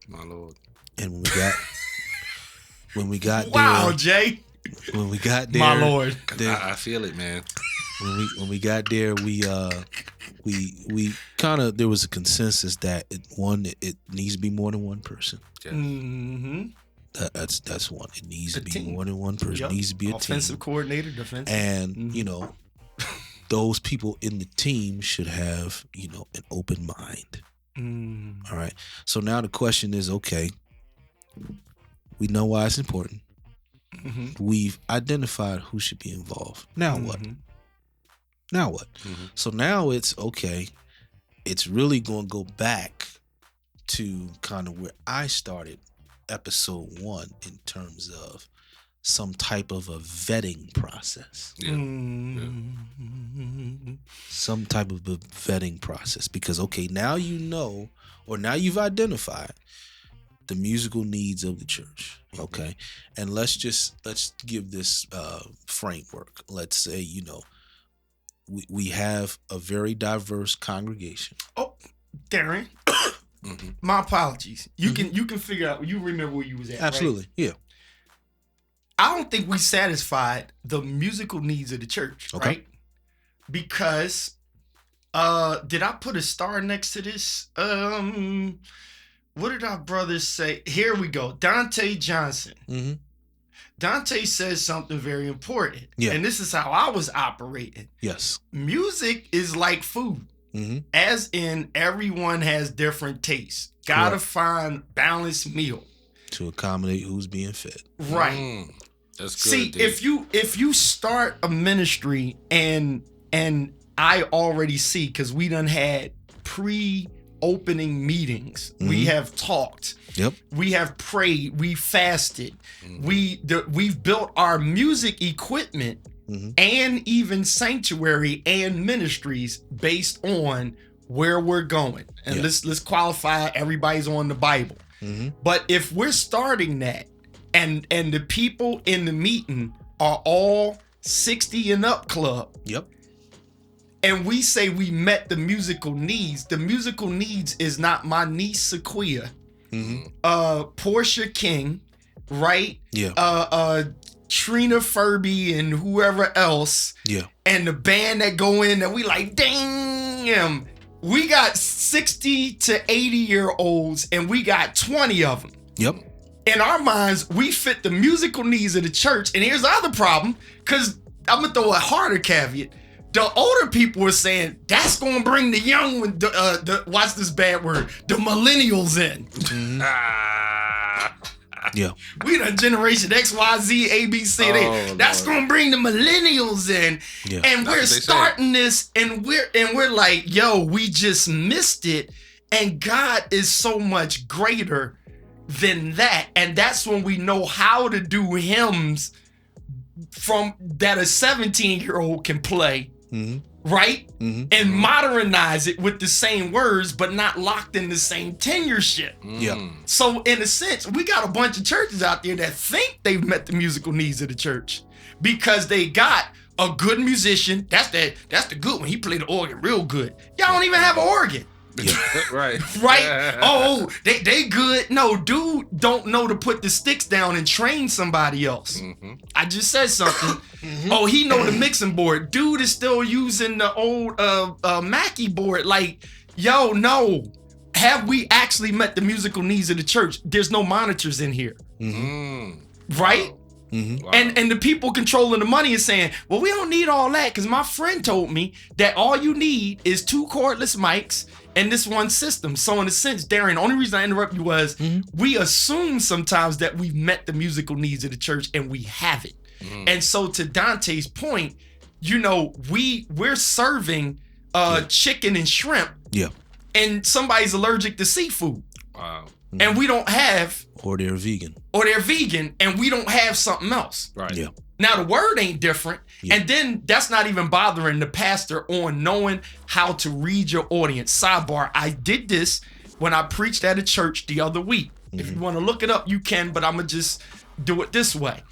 My Lord. And when we got wow, there, Jay. When we got there, my Lord, I feel it, man. When we got there, we kind of, there was a consensus that it needs to be more than one person. Yeah. That's one. It needs to be more than one person. It needs to be a team. Offensive coordinator, defensive. And those people in the team should have, an open mind. All right. So now the question is, okay, we know why it's important. We've identified who should be involved. Now what? So now it's okay. It's really going to go back to kind of where I started episode 1 in terms of some type of a vetting process. Some type of a vetting process. Because, okay, now now you've identified the musical needs of the church. Okay. And let's give this framework. Let's say, we have a very diverse congregation. Oh, Darren. My apologies. You can figure out, you remember where you was at. Absolutely. Right? Yeah. I don't think we satisfied the musical needs of the church, right? Because did I put a star next to this? What did our brothers say? Here we go. Dante Johnson. Dante says something very important. Yeah. And this is how I was operating. Yes. Music is like food. As in, everyone has different tastes. Gotta find balanced meal to accommodate who's being fed. Right. That's good. See, dude. if you start a ministry and I already see, because we done had pre-opening meetings. We have talked. Yep. We have prayed. We fasted. We've built our music equipment. And even sanctuary and ministries based on where we're going. And let's qualify, everybody's on the Bible. But if we're starting that and the people in the meeting are all 60 and up club. Yep. and we say we met the musical needs. The musical needs is not my niece Sequia, Portia King, right? Yeah. Trina Furby and whoever else. Yeah. And the band that go in that we like, damn, we got 60 to 80-year-olds and we got 20 of them. Yep. In our minds, we fit the musical needs of the church. And here's the other problem, because I'm going to throw a harder caveat. The older people were saying, that's going to bring the young one, watch this bad word, the millennials in. Yeah. We done generation X, Y, Z, A, B, C. That's gonna bring the millennials in. Yeah. And we're starting this and we're like, yo, we just missed it. And God is so much greater than that. And that's when we know how to do hymns from that a 17-year-old can play. Right? And modernize it with the same words, but not locked in the same tenureship. Yeah. So in a sense, we got a bunch of churches out there that think they've met the musical needs of the church because they got a good musician. That's the good one. He played the organ real good. Y'all don't even have an organ. Yeah. Right. Right? Oh, they good. No, dude don't know to put the sticks down and train somebody else. I just said something. Oh, he know the mixing board. Dude is still using the old Mackie board. Like, yo, no. Have we actually met the musical needs of the church? There's no monitors in here. Right? Wow. And the people controlling the money is saying, well, we don't need all that because my friend told me that all you need is 2 cordless mics and this one system. So in a sense, Darren, the only reason I interrupt you was we assume sometimes that we've met the musical needs of the church and we haven't. And so to Dante's point, you know, we're serving chicken and shrimp. Yeah. And somebody's allergic to seafood. Wow. And we don't have, Or they're vegan. and we don't have something else. Right. Yeah. Now the word ain't different. Yeah. And then that's not even bothering the pastor on knowing how to read your audience. Sidebar, I did this when I preached at a church the other week. If you want to look it up, you can, but I'm going to just do it this way.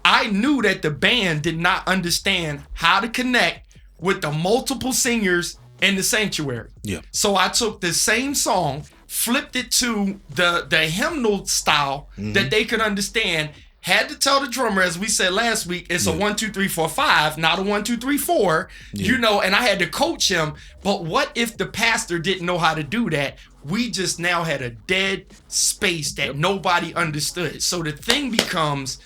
I knew that the band did not understand how to connect with the multiple singers in the sanctuary. Yeah. So I took the same song, flipped it to the hymnal style that they could understand. Had to tell the drummer, as we said last week, it's a 1, 2, 3, 4, 5, not a 1, 2, 3, 4. You know, and I had to coach him. But what if the pastor didn't know how to do that? We just now had a dead space that nobody understood. So the thing becomes,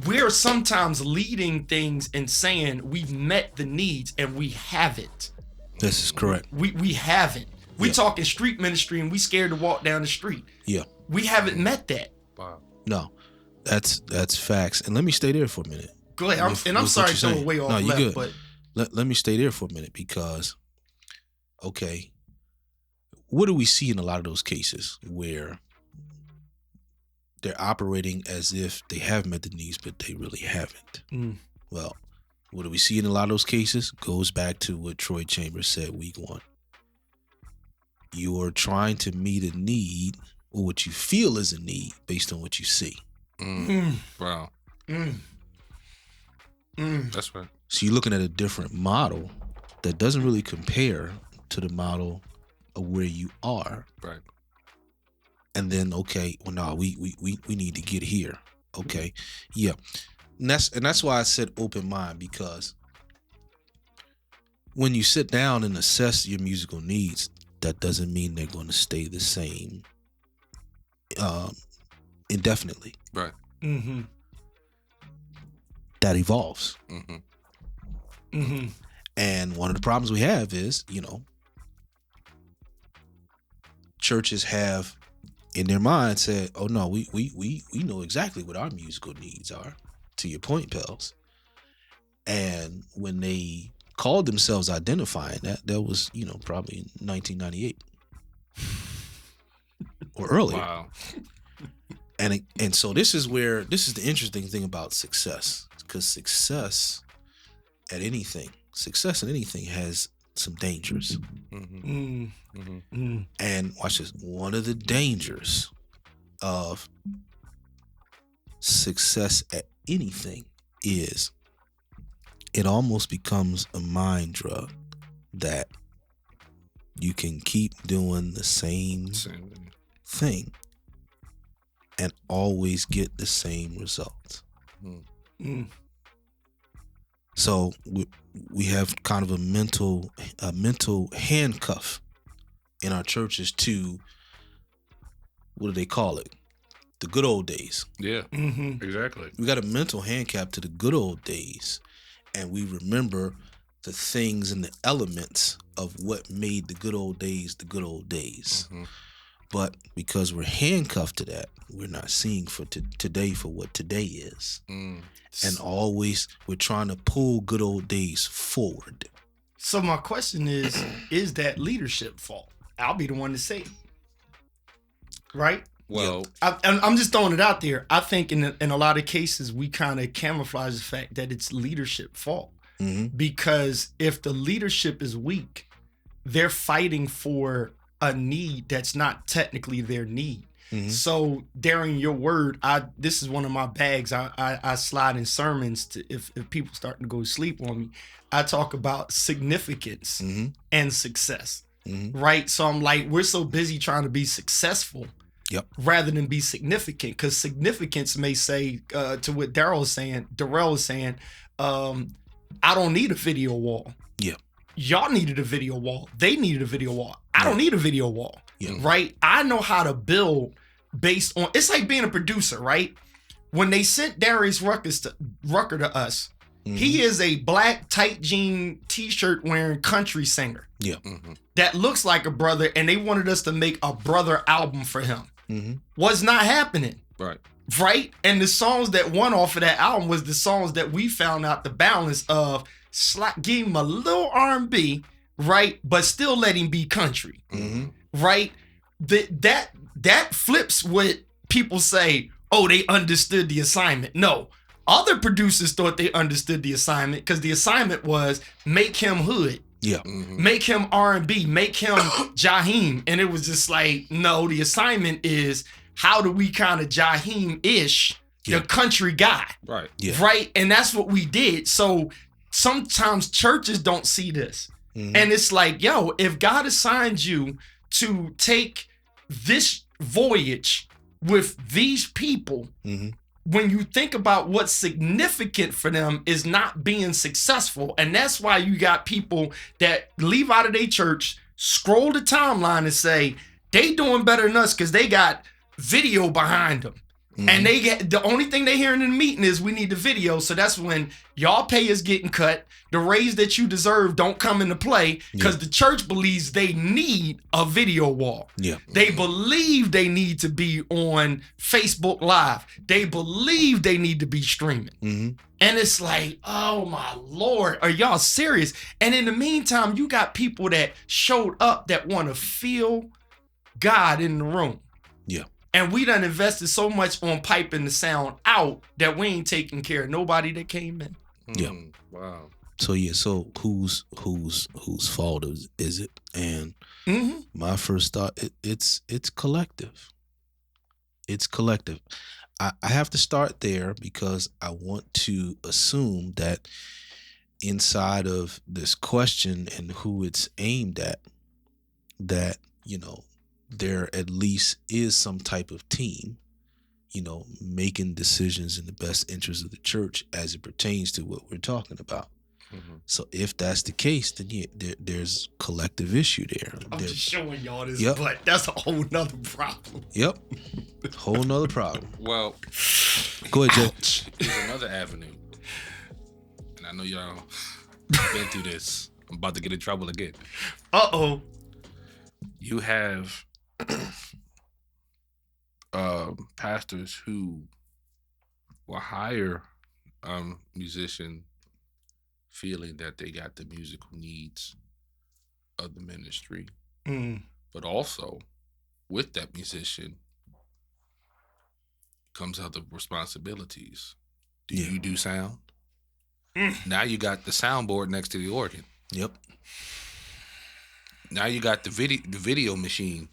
we're sometimes leading things and saying we've met the needs and we haven't. This is correct. We haven't. We talking street ministry and we scared to walk down the street. Yeah. We haven't met that. Wow. No. That's facts. And let me stay there for a minute. Go ahead. I'm sorry to throw way off you left, good. but Let me stay there for a minute because, okay, what do we see in a lot of those cases where they're operating as if they have met the needs, but they really haven't? Well, what do we see in a lot of those cases? Goes back to what Troy Chambers said week 1. You are trying to meet a need or what you feel is a need based on what you see. Wow. That's right. So you're looking at a different model that doesn't really compare to the model of where you are. Right. And then, okay, well, no, we need to get here. Okay. Yeah. And that's why I said open mind, because when you sit down and assess your musical needs, that doesn't mean they're going to stay the same indefinitely. Right. That evolves. And one of the problems we have is, you know, churches have in their mind said, oh no, we know exactly what our musical needs are, to your point, Pels. And when they called themselves identifying that was, you know, probably in 1998 or earlier. Wow. And so this is the interesting thing about success, because success in anything has some dangers. And watch this. One of the dangers of success at anything is it almost becomes a mind drug that you can keep doing the same Same thing. thing and always get the same results. Mm. So we have kind of a mental handcuff in our churches to, what do they call it? The good old days. Yeah, Mm-hmm. exactly. We got a mental handicap to the good old days, and we remember the things and the elements of what made the good old days the good old days. Mhm. But because we're handcuffed to that, we're not seeing for today for what today is. Mm. And always we're trying to pull good old days forward. So my question is that leadership fault? I'll be the one to say it. Right? Well, I'm just throwing it out there. I think in a lot of cases, we kind of camouflage the fact that it's leadership fault. Mm-hmm. Because if the leadership is weak, they're fighting for a need that's not technically their need. Mm-hmm. So, Darren, your word, this is one of my bags. I slide in sermons to if people starting to go to sleep on me. I talk about significance Mm-hmm. and success, Mm-hmm. right? So I'm like, we're so busy trying to be successful, Yep. rather than be significant. Because significance may say to what Darrell is saying, I don't need a video wall. Yeah. Y'all needed a video wall. They needed a video wall. I don't need a video wall. Yeah. Right? I know how to build based on, it's like being a producer, right? When they sent Darius Rucker to us, Mm-hmm. he is a black tight jean t-shirt wearing country singer Yeah. mhm. that looks like a brother, and they wanted us to make a brother album for him. Mm-hmm. Was not happening. Right. Right? And the songs that won off of that album was the songs that we found out the balance of give him a little R&B, right? But still let him be country, Mm-hmm. right? That flips what people say, oh, they understood the assignment. No. Other producers thought they understood the assignment because the assignment was make him hood, Yeah. Mhm. make him R&B, make him Jaheim. And it was just like, no, the assignment is how do we kind of Jaheim-ish Yeah. the country guy, Right. Yeah. right? And that's what we did. So sometimes churches don't see this. Mm-hmm. And it's like, yo, if God assigned you to take this voyage with these people, Mm-hmm. when you think about what's significant for them is not being successful. And that's why you got people that leave out of their church, scroll the timeline and say, they doing better than us because they got video behind them. Mm-hmm. And they get the only thing they hearing in the meeting is we need the video. So that's when y'all pay is getting cut. The raise that you deserve don't come into play because the church believes they need a video wall. Yeah. They believe they need to be on Facebook Live. They believe they need to be streaming. Mm-hmm. And it's like, oh my Lord, are y'all serious? And in the meantime, you got people that showed up that want to feel God in the room. Yeah. And we done invested so much on piping the sound out that we ain't taking care of nobody that came in. Yeah. Mm. Wow. So yeah. So whose fault is it? And Mm-hmm. my first thought, it's collective. It's collective. I have to start there because I want to assume that inside of this question and who it's aimed at, that, there at least is some type of team, making decisions in the best interest of the church as it pertains to what we're talking about. Mhm. So if that's the case, then yeah, there's collective issue there. I'm just showing y'all this, Yep. but that's a whole nother problem. Yep. Whole nother problem. Well, Go ahead, Jay. here's another avenue. And I know y'all been through this. I'm about to get in trouble again. Uh-oh. You have pastors who will hire musician feeling that they got the musical needs of the ministry, Mm. but also with that musician comes other responsibilities. Do Yeah. you do sound? Mm. Now you got the soundboard next to the organ. Yep. Now you got the video machine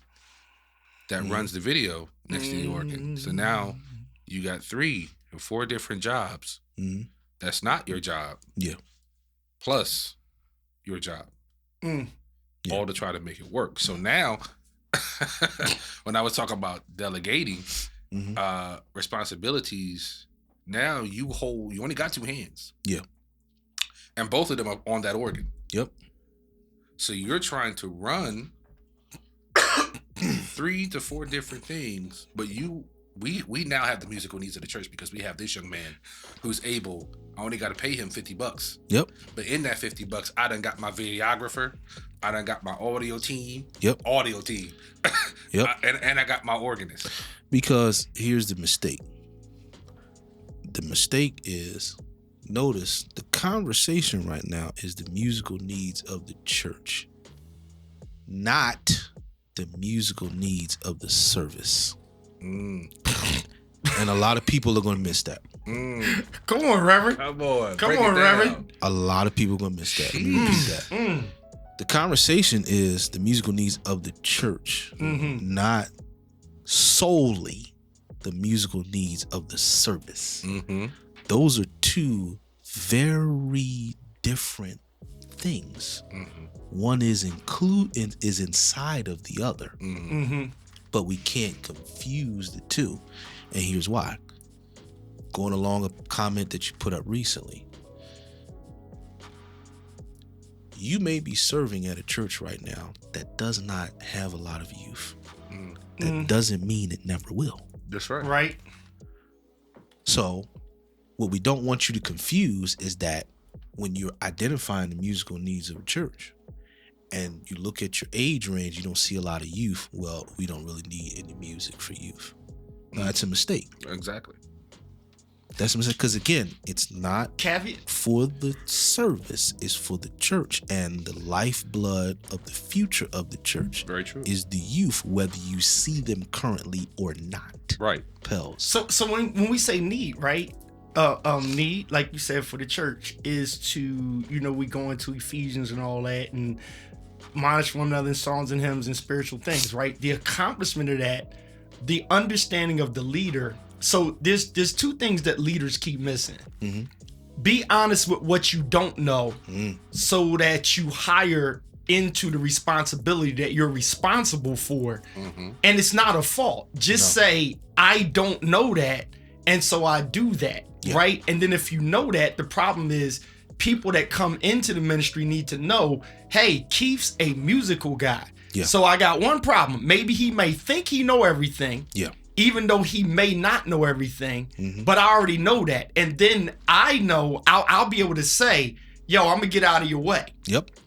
that runs the video next to the organ. So now you got 3 or 4 different jobs. Mm-hmm. That's not your job. Yeah. Plus your job. all to try to make it work. So now, when I was talking about delegating responsibilities, now you only got 2 hands. Yeah. And both of them are on that organ. Yep. So you're trying to run 3 to 4 different things, but we now have the musical needs of the church because we have this young man who's able. I only got to pay him $50. Yep. But in that $50, I done got my videographer, I done got my audio team. Yep. Audio team. Yep. and I got my organist. Because here's the mistake. The mistake is, notice the conversation right now is the musical needs of the church, not the musical needs of the service. And a lot of people are going to miss that. Come on, Reverend. Come on. Come break on, it down. Reverend. A lot of people are going to miss that. Let me repeat that. The conversation is the musical needs of the church, not solely the musical needs of the service. Those are 2 very different things. One is inside of the other, but we can't confuse the 2. And here's why. Going along a comment that you put up recently, you may be serving at a church right now that does not have a lot of youth. That doesn't mean it never will. That's right. Right. So what we don't want you to confuse is that when you're identifying the musical needs of a church and you look at your age range, you don't see a lot of youth. Well, we don't really need any music for youth. That's a mistake. Exactly. That's a mistake because, again, it's not Caveat. for the service, it's for the church, and the lifeblood of the future of the church Very true. is the youth, whether you see them currently or not. Right. Pels. So when we say need, right? Need, like you said, for the church is to, we go into Ephesians and all that and admonish one another in songs and hymns and spiritual things, right? The accomplishment of that, the understanding of the leader. So there's 2 things that leaders keep missing. Be honest with what you don't know so that you hire into the responsibility that you're responsible for. And it's not a fault. Just say, I don't know that. And so I do that. Right. And then if you know that, the problem is people that come into the ministry need to know, hey, Keith's a musical guy. So I got one problem. Maybe he may think he know everything. Even though he may not know everything, but I already know that. And then I know I'll be able to say, yo, I'm gonna get out of your way.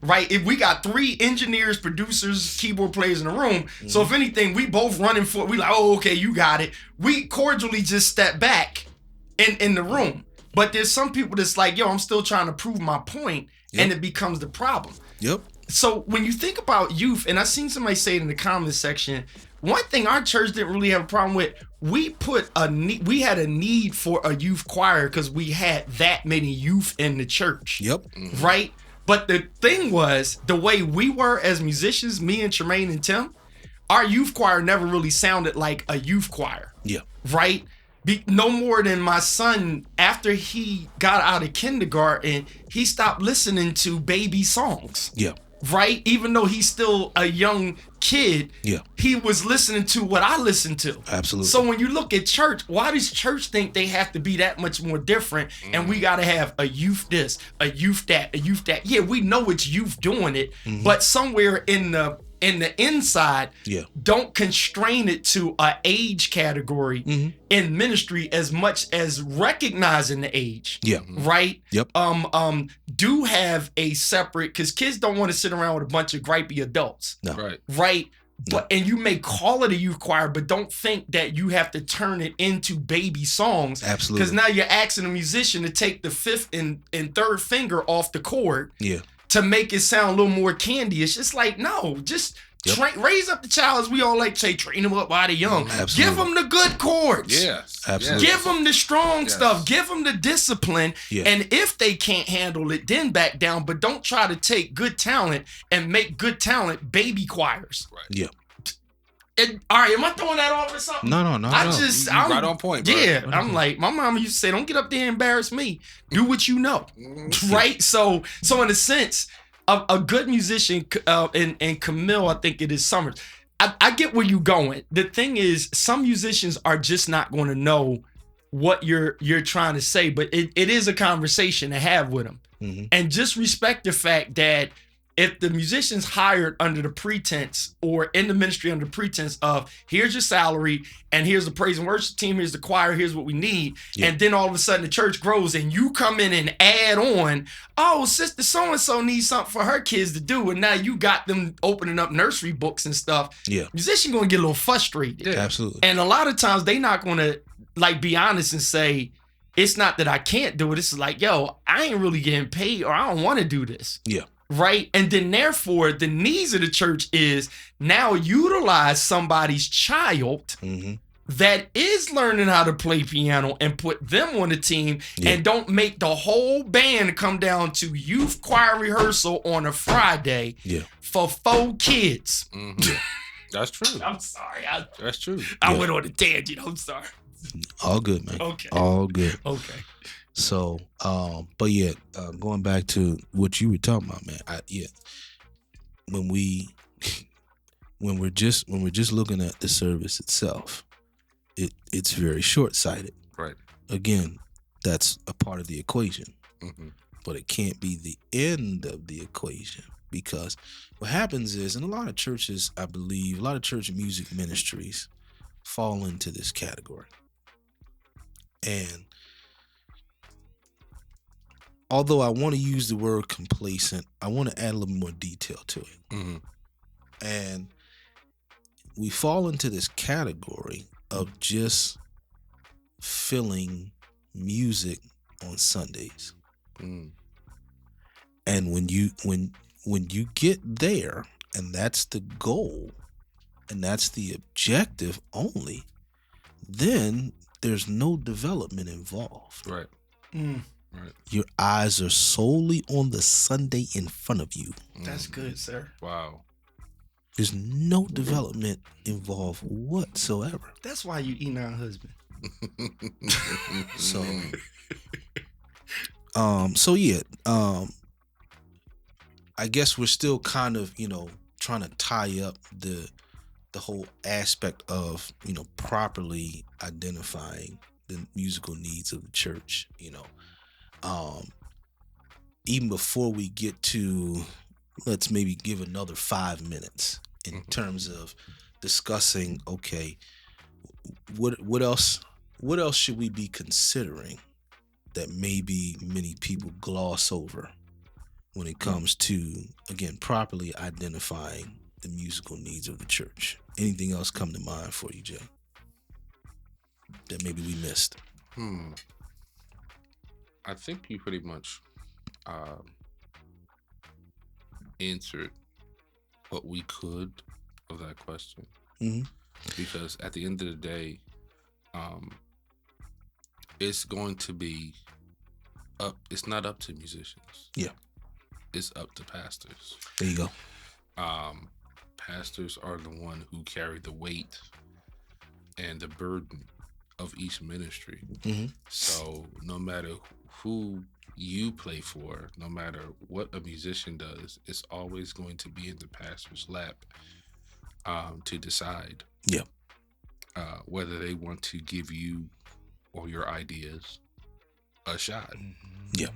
Right? If we got 3 engineers, producers, keyboard players in the room, so if anything, we both running for it. We like, oh, okay, you got it. We cordially just step back in the room. But there's some people that's like, yo, I'm still trying to prove my point, and it becomes the problem. So when you think about youth, and I seen somebody say it in the comments section, one thing our church didn't really have a problem with, we had a need for a youth choir because we had that many youth in the church. Right? But the thing was, the way we were as musicians, me and Tremaine and Tim, our youth choir never really sounded like a youth choir. Right? No more than my son, after he got out of kindergarten, he stopped listening to baby songs. Right? Even though he's still a young kid, he was listening to what I listened to. Absolutely. So when you look at church, why does church think they have to be that much more different? And we got to have a youth this, a youth that, a youth that. Yeah, we know it's youth doing it, but somewhere in the inside, don't constrain it to a age category in ministry as much as recognizing the age. Right? Do have a separate, because kids don't want to sit around with a bunch of gripey adults. Right? But and you may call it a youth choir, but don't think that you have to turn it into baby songs. Absolutely. Because now you're asking a musician to take the 5th and 3rd finger off the chord. To make it sound a little more candy. It's just like, no, just raise up the child, as we all like to say, train them up while they're young. Give them the good chords. Absolutely. Give them the strong stuff. Give them the discipline. And if they can't handle it, then back down. But don't try to take good talent and make good talent baby choirs. All right, am I throwing that off or something? No. I'm right on point, bro. I'm like, my mama used to say, don't get up there and embarrass me. Do what you know. Right? So in a sense, a good musician, and Camille, I think it is Summers. I get where you're going. The thing is, some musicians are just not going to know what you're trying to say, but it is a conversation to have with them. Mm-hmm. And just respect the fact that if the musician's hired under the pretense or in the ministry under the pretense of here's your salary and here's the praise and worship team, here's the choir, here's what we need. Yeah. And then all of a sudden the church grows and you come in and add on, oh, sister so-and-so needs something for her kids to do. And now you got them opening up nursery books and stuff. Yeah. Musician going to get a little frustrated. Yeah. Absolutely. And a lot of times they not going to like be honest and say, it's not that I can't do it. It's like, yo, I ain't really getting paid or I don't want to do this. Yeah. Right. And then therefore the needs of the church is now utilize somebody's child Mm-hmm. that is learning how to play piano and put them on the team. Yeah. And don't make the whole band come down to youth choir rehearsal on a Friday Yeah. for 4 kids. Mhm. That's true. I'm sorry. That's true. I Yeah. went on a tangent. I'm sorry. All good, man. Okay. All good. Okay. So, but yeah, going back to what you were talking about, man. When we're just looking at the service itself, it's very short-sighted. Right. Again, that's a part of the equation, Mm-hmm. but it can't be the end of the equation, because what happens is, in a lot of churches, I believe, a lot of church music ministries fall into this category. And although I want to use the word complacent, I want to add a little more detail to it. Mm-hmm. And we fall into this category of just filling music on Sundays. Mm. And when you get there, and that's the goal, and that's the objective only, then there's no development involved. Right. Mm, Right. Your eyes are solely on the Sunday in front of you. that's good, sir. Wow. There's no development involved whatsoever. That's why you eat our husband. So, yeah, I guess we're still kind of, trying to tie up the whole aspect of, properly identifying the musical needs of the church, even before we get to, let's maybe give another 5 minutes in terms of discussing, okay, what else should we be considering that maybe many people gloss over when it comes to, again, properly identifying the musical needs of the church? Anything else come to mind for you, Jay, that maybe we missed? I think you pretty much answered what we could of that question. Mm-hmm. Because at the end of the day, it's going to be up. It's not up to musicians. Yeah. It's up to pastors. There you go. Pastors are the one who carry the weight and the burden of each ministry. Mm-hmm. So no matter who you play for, no matter what a musician does, it's always going to be in the pastor's lap to decide Yeah. whether they want to give you or your ideas a shot. Yeah.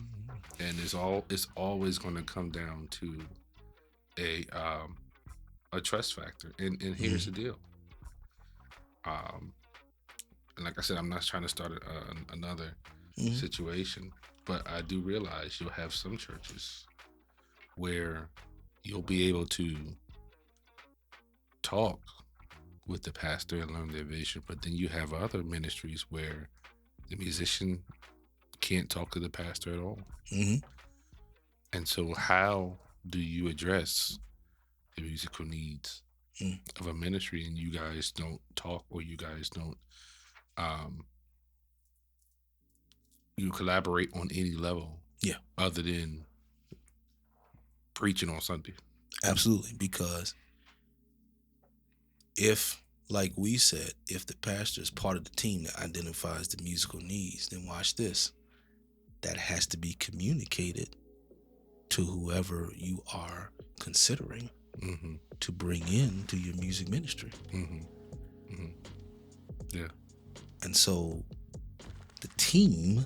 And it's always going to come down to a trust factor. And here's the deal. And like I said, I'm not trying to start another situation, but I do realize you'll have some churches where you'll be able to talk with the pastor and learn their vision, but then you have other ministries where the musician can't talk to the pastor at all. Mm-hmm. And so how do you address the musical needs of a ministry and you guys don't talk, or you guys don't you collaborate on any level other than preaching on Sunday? Absolutely. Because if, like we said, if the pastor is part of the team that identifies the musical needs, then watch this. That has to be communicated to whoever you are considering Mm-hmm. to bring in to your music ministry. Mm-hmm. Mm-hmm. Yeah. And so the team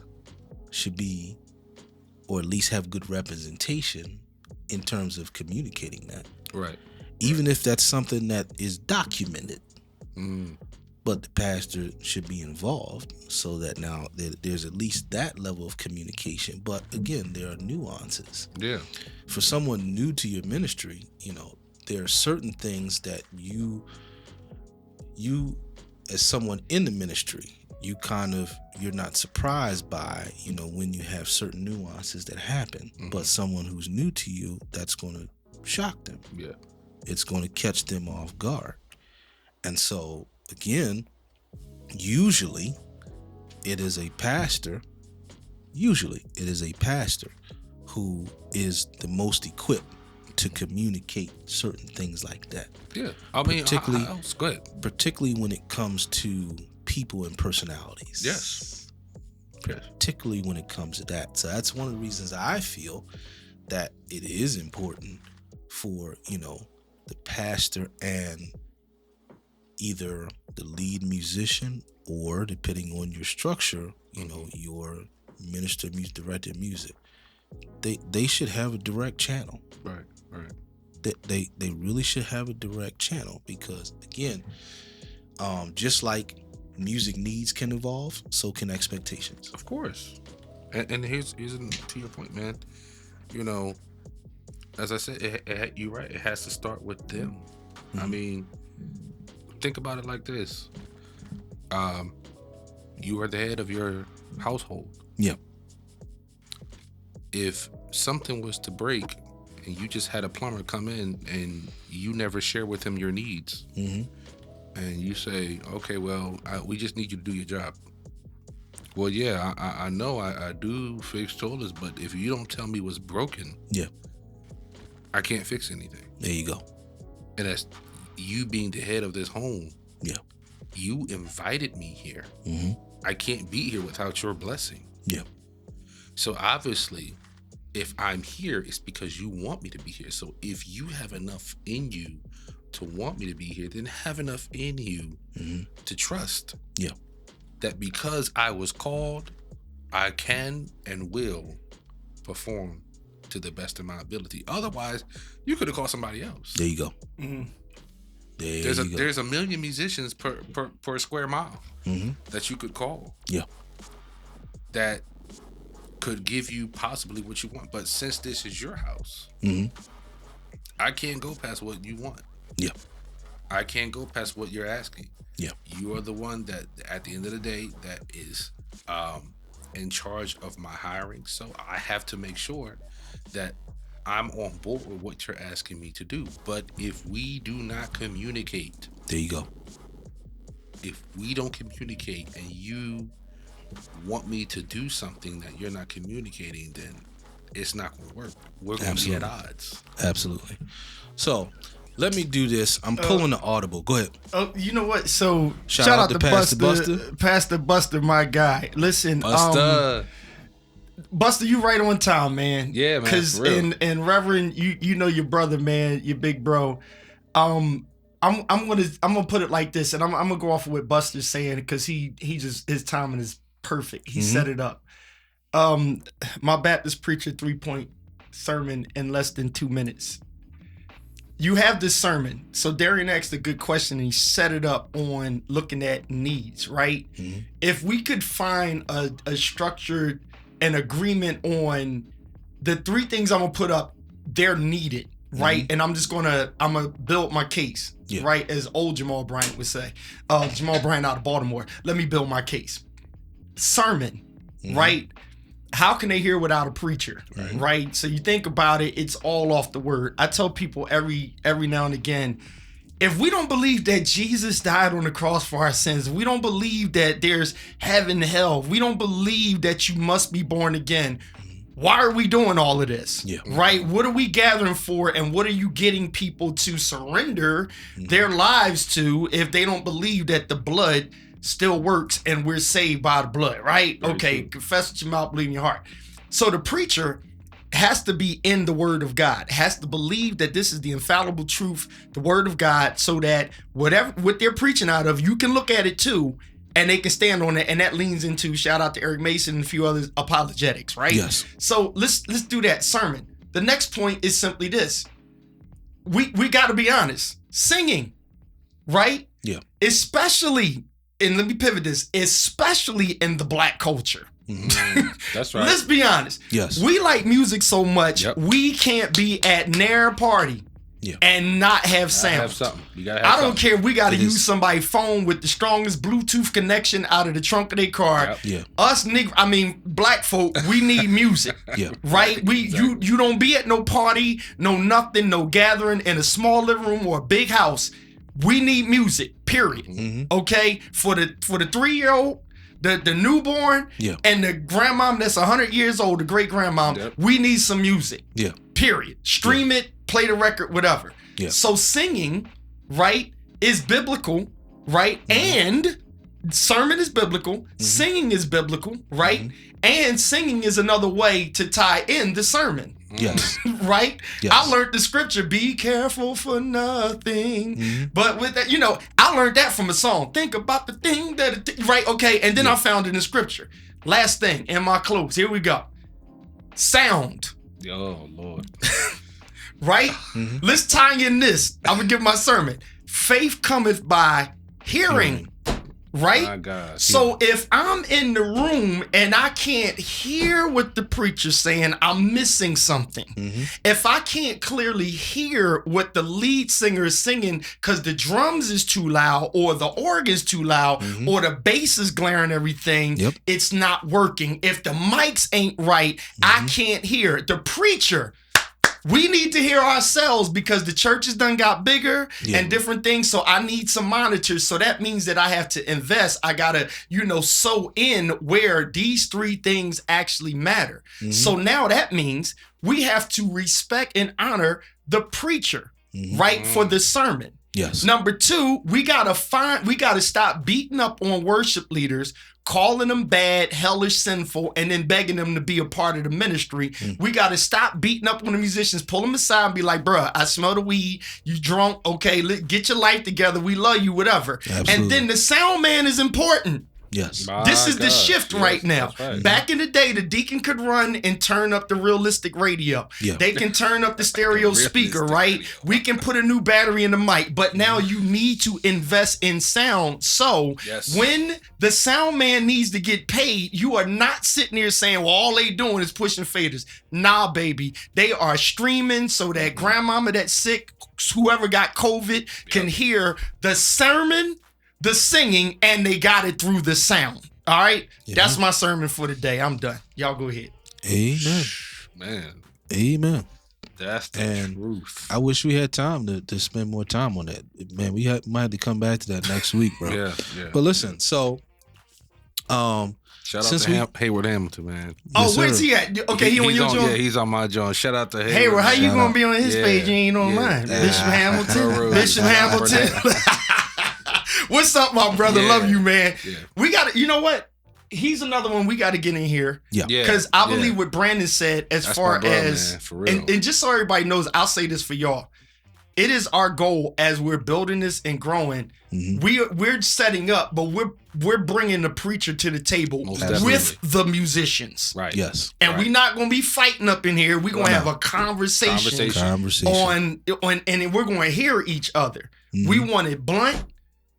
should be, or at least have good representation in terms of communicating that. Right. Even if that's something that is documented, Mm. but the pastor should be involved so that now there's at least that level of communication. But again, there are nuances. Yeah. For someone new to your ministry, there are certain things that you as someone in the ministry, you're not surprised by, when you have certain nuances that happen. Mhm. But someone who's new to you, that's going to shock them. Yeah. It's going to catch them off guard. And so, again, usually it is a pastor who is the most equipped to communicate certain things like that. Yeah. I mean, Particularly- how else? Go ahead. Particularly when it comes to people and personalities. Yes. Yes. Particularly when it comes to that. So that's one of the reasons I feel that it is important for, the pastor and either the lead musician or, depending on your structure, your minister, music director, music, they should have a direct channel. Right. Right. They really should have a direct channel because, again, just like music needs can evolve, so can expectations. Of course. And here's to your point, man. As I said, you're right. It has to start with them. I mean, think about it like this. You are the head of your household. Yeah. If something was to break and you just had a plumber come in and you never share with him your needs, Mm-hmm. and you say, okay, well, we just need you to do your job. Well, yeah, I know I do fix toilets, but if you don't tell me what's broken, Yeah. I can't fix anything. There you go. And that's you being the head of this home. Yeah. You invited me here. Mm-hmm. I can't be here without your blessing. Yeah. So obviously, if I'm here, it's because you want me to be here. So if you have enough in you to want me to be here, then have enough in you to trust. Yeah. That because I was called, I can and will perform to the best of my ability. Otherwise, you could have called somebody else. There you go. Mm-hmm. There you go. There's a million musicians per square mile Mm-hmm. that you could call. Yeah. That could give you possibly what you want. But since this is your house, Mm-hmm. I can't go past what you want. Yeah. I can't go past what you're asking. Yeah. You are the one that, at the end of the day, that is in charge of my hiring. So I have to make sure that I'm on board with what you're asking me to do. But if we do not communicate, There you go. if we don't communicate and you want me to do something that you're not communicating, then it's not going to work. We're going to be at Absolutely. odds. Absolutely. So let me do this. I'm pulling the audible. Go ahead. Oh, you know what? So Shout out to Pastor Pastor Buster, my guy. Listen, Buster, you right on time, man. Yeah, man, Because for real. and Reverend, you know your brother, man, your big bro. I'm gonna put it like this, and I'm gonna go off of what Buster's saying because he just his timing is perfect. He set it up. My Baptist preacher 3-point sermon in less than 2 minutes. You have this sermon. So Darian asked a good question and he set it up on looking at needs, right? Mhm. If we could find a structured an agreement on the 3 things I'm gonna put up, they're needed, right? And I'm gonna build my case, Yeah. right? As old Jamal Bryant would say. Jamal Bryant out of Baltimore. Let me build my case. Sermon, right? How can they hear without a preacher, right? So you think about it, it's all off the word. I tell people every now and again, if we don't believe that Jesus died on the cross for our sins, we don't believe that there's heaven, hell, we don't believe that you must be born again, why are we doing all of this? Yeah. Right? What are we gathering for, and what are you getting people to surrender their lives to if they don't believe that the blood still works and we're saved by the blood, right? Very Okay, true. confess with your mouth, believe in your heart. So the preacher has to be in the word of God, has to believe that this is the infallible truth, the word of God, so that what they're preaching out of, you can look at it too, and they can stand on it. And that leans into, shout out to Eric Mason and a few others, apologetics, right? Yes. So let's do that sermon. The next point is simply this. We got to be honest. Singing, right? Yeah. Especially, and let me pivot this, especially in the black culture. That's right. Let's be honest. Yes. We like music so much, Yep. we can't be at near party and not have sound. Have something. You gotta have I don't care if we got to It use is- somebody's phone with the strongest Bluetooth connection out of the trunk of their car. Yep. Yeah. Us black folk, we need music. Yeah. Right? You don't be at no party, no nothing, no gathering in a small living room or a big house. We need music, period. Mm-hmm. Okay? For the 3-year-old, the newborn, Yeah. and the grandmom that's 100 years old, the great grandmom, Yep. we need some music. Yeah. Period. Stream it, play the record, whatever. Yeah. So singing, right, is biblical, right? And sermon is biblical, singing is biblical, right? And singing is another way to tie in the sermon. Yes. Right? Yes. I learned the scripture, be careful for nothing. Mm-hmm. But with that, I learned that from a song. Think about the thing right? Okay. And then I found it in scripture. Last thing in my clothes. Here we go. Sound. Oh Lord. Right? Mm-hmm. Let's tie in this. I'm going to give my sermon. Faith cometh by hearing. Right? My God. So if I'm in the room and I can't hear what the preacher's saying, I'm missing something. Mm-hmm. If I can't clearly hear what the lead singer is singing because the drums is too loud or the organ's too loud or the bass is glaring everything, Yep. it's not working. If the mics ain't right, I can't hear. The preacher, we need to hear ourselves because the church has done got bigger and different things. So I need some monitors. So that means that I have to invest. I got to, sew in where these three things actually matter. So now that means we have to respect and honor the preacher, right? For the sermon. Yes. Number two, we gotta stop beating up on worship leaders, calling them bad, hellish, sinful, and then begging them to be a part of the ministry. We gotta stop beating up on the musicians, pull them aside and be like, bruh, I smell the weed, you drunk, okay, get your life together, we love you, whatever. Absolutely. And then the sound man is important. Yes. This is the shift right now. that's right. Back in the day, the deacon could run and turn up the realistic radio. Yeah. They can turn up the stereo speaker, right? We can put a new battery in the mic, but now you need to invest in sound. So Yes. when the sound man needs to get paid, you are not sitting there saying, well, all they doing is pushing faders. Nah, baby. They are streaming so that grandmama that's sick, whoever got COVID, can hear the sermon, the singing, and they got it through the sound. All right? Yeah. That's my sermon for today. I'm done. Y'all go ahead. Amen. Man, Amen. that's the And truth. I wish we had time to spend more time on that. Man, might have to come back to that next week, bro. Yeah. But listen, so Shout out since to Hayward Hamilton, man. Oh, Yes, where's sir. he at? Okay, he on he's your joint? Yeah, he's on my joint. Shout out to Hayward. Hey, well, how you Shout gonna out. be on his Yeah, page? You ain't on yeah. mine. Yeah. Bishop Hamilton. Rude. Bishop Shout out Hamilton. What's up, my brother? Yeah. Love you, man. Yeah. We got to, you know what? He's another one we got to get in here. yeah. Yeah. Because I yeah. believe what Brandon said as That's far my brother, as, man, for real. and just so everybody knows, I'll say this for y'all. It is our goal as we're building this and growing. We're setting up, but we're bringing the preacher to the table Most with definitely. the musicians. Right. Yes. And Right. we're not going to be fighting up in here. We're going to No. have a conversation Conversation. on, and we're going to hear each other. We want it blunt.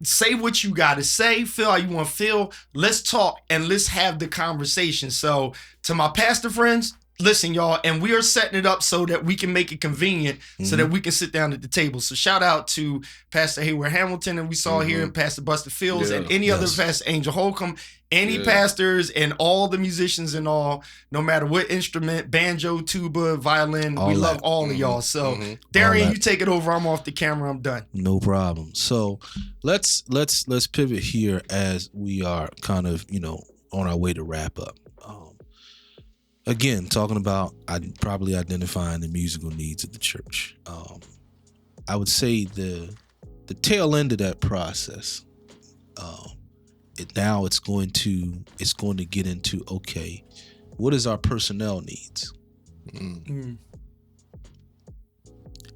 Say what you got to say. Feel how you want to feel. Let's talk and let's have the conversation. So to my pastor friends, listen, y'all, and we are setting it up so that we can make it convenient so that we can sit down at the table. So shout out to Pastor Hayward Hamilton, and we saw here, and Pastor Buster Fields, and Yeah. any other Pastor Angel Holcomb, any Yeah. pastors, and all the musicians and all, no matter what instrument, banjo, tuba, violin, All we that. love all of y'all. So All Darian, that. you take it over. I'm off the camera. I'm done. No problem. So let's pivot here as we are kind of on our way to wrap up. Again, talking about probably identifying the musical needs of the church. I would say the tail end of that process. It's going to get into, okay, what is our personnel needs,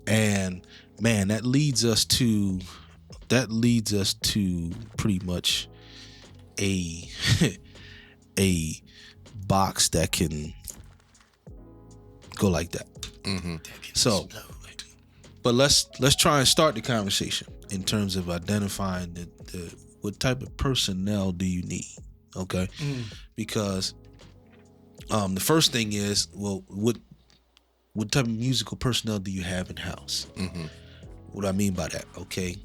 And man, that leads us to pretty much a a box that can go like that. So, but let's try and start the conversation in terms of identifying the what type of personnel do you need, okay? Because the first thing is, well, what type of musical personnel do you have in house? What do I mean by that? Okay,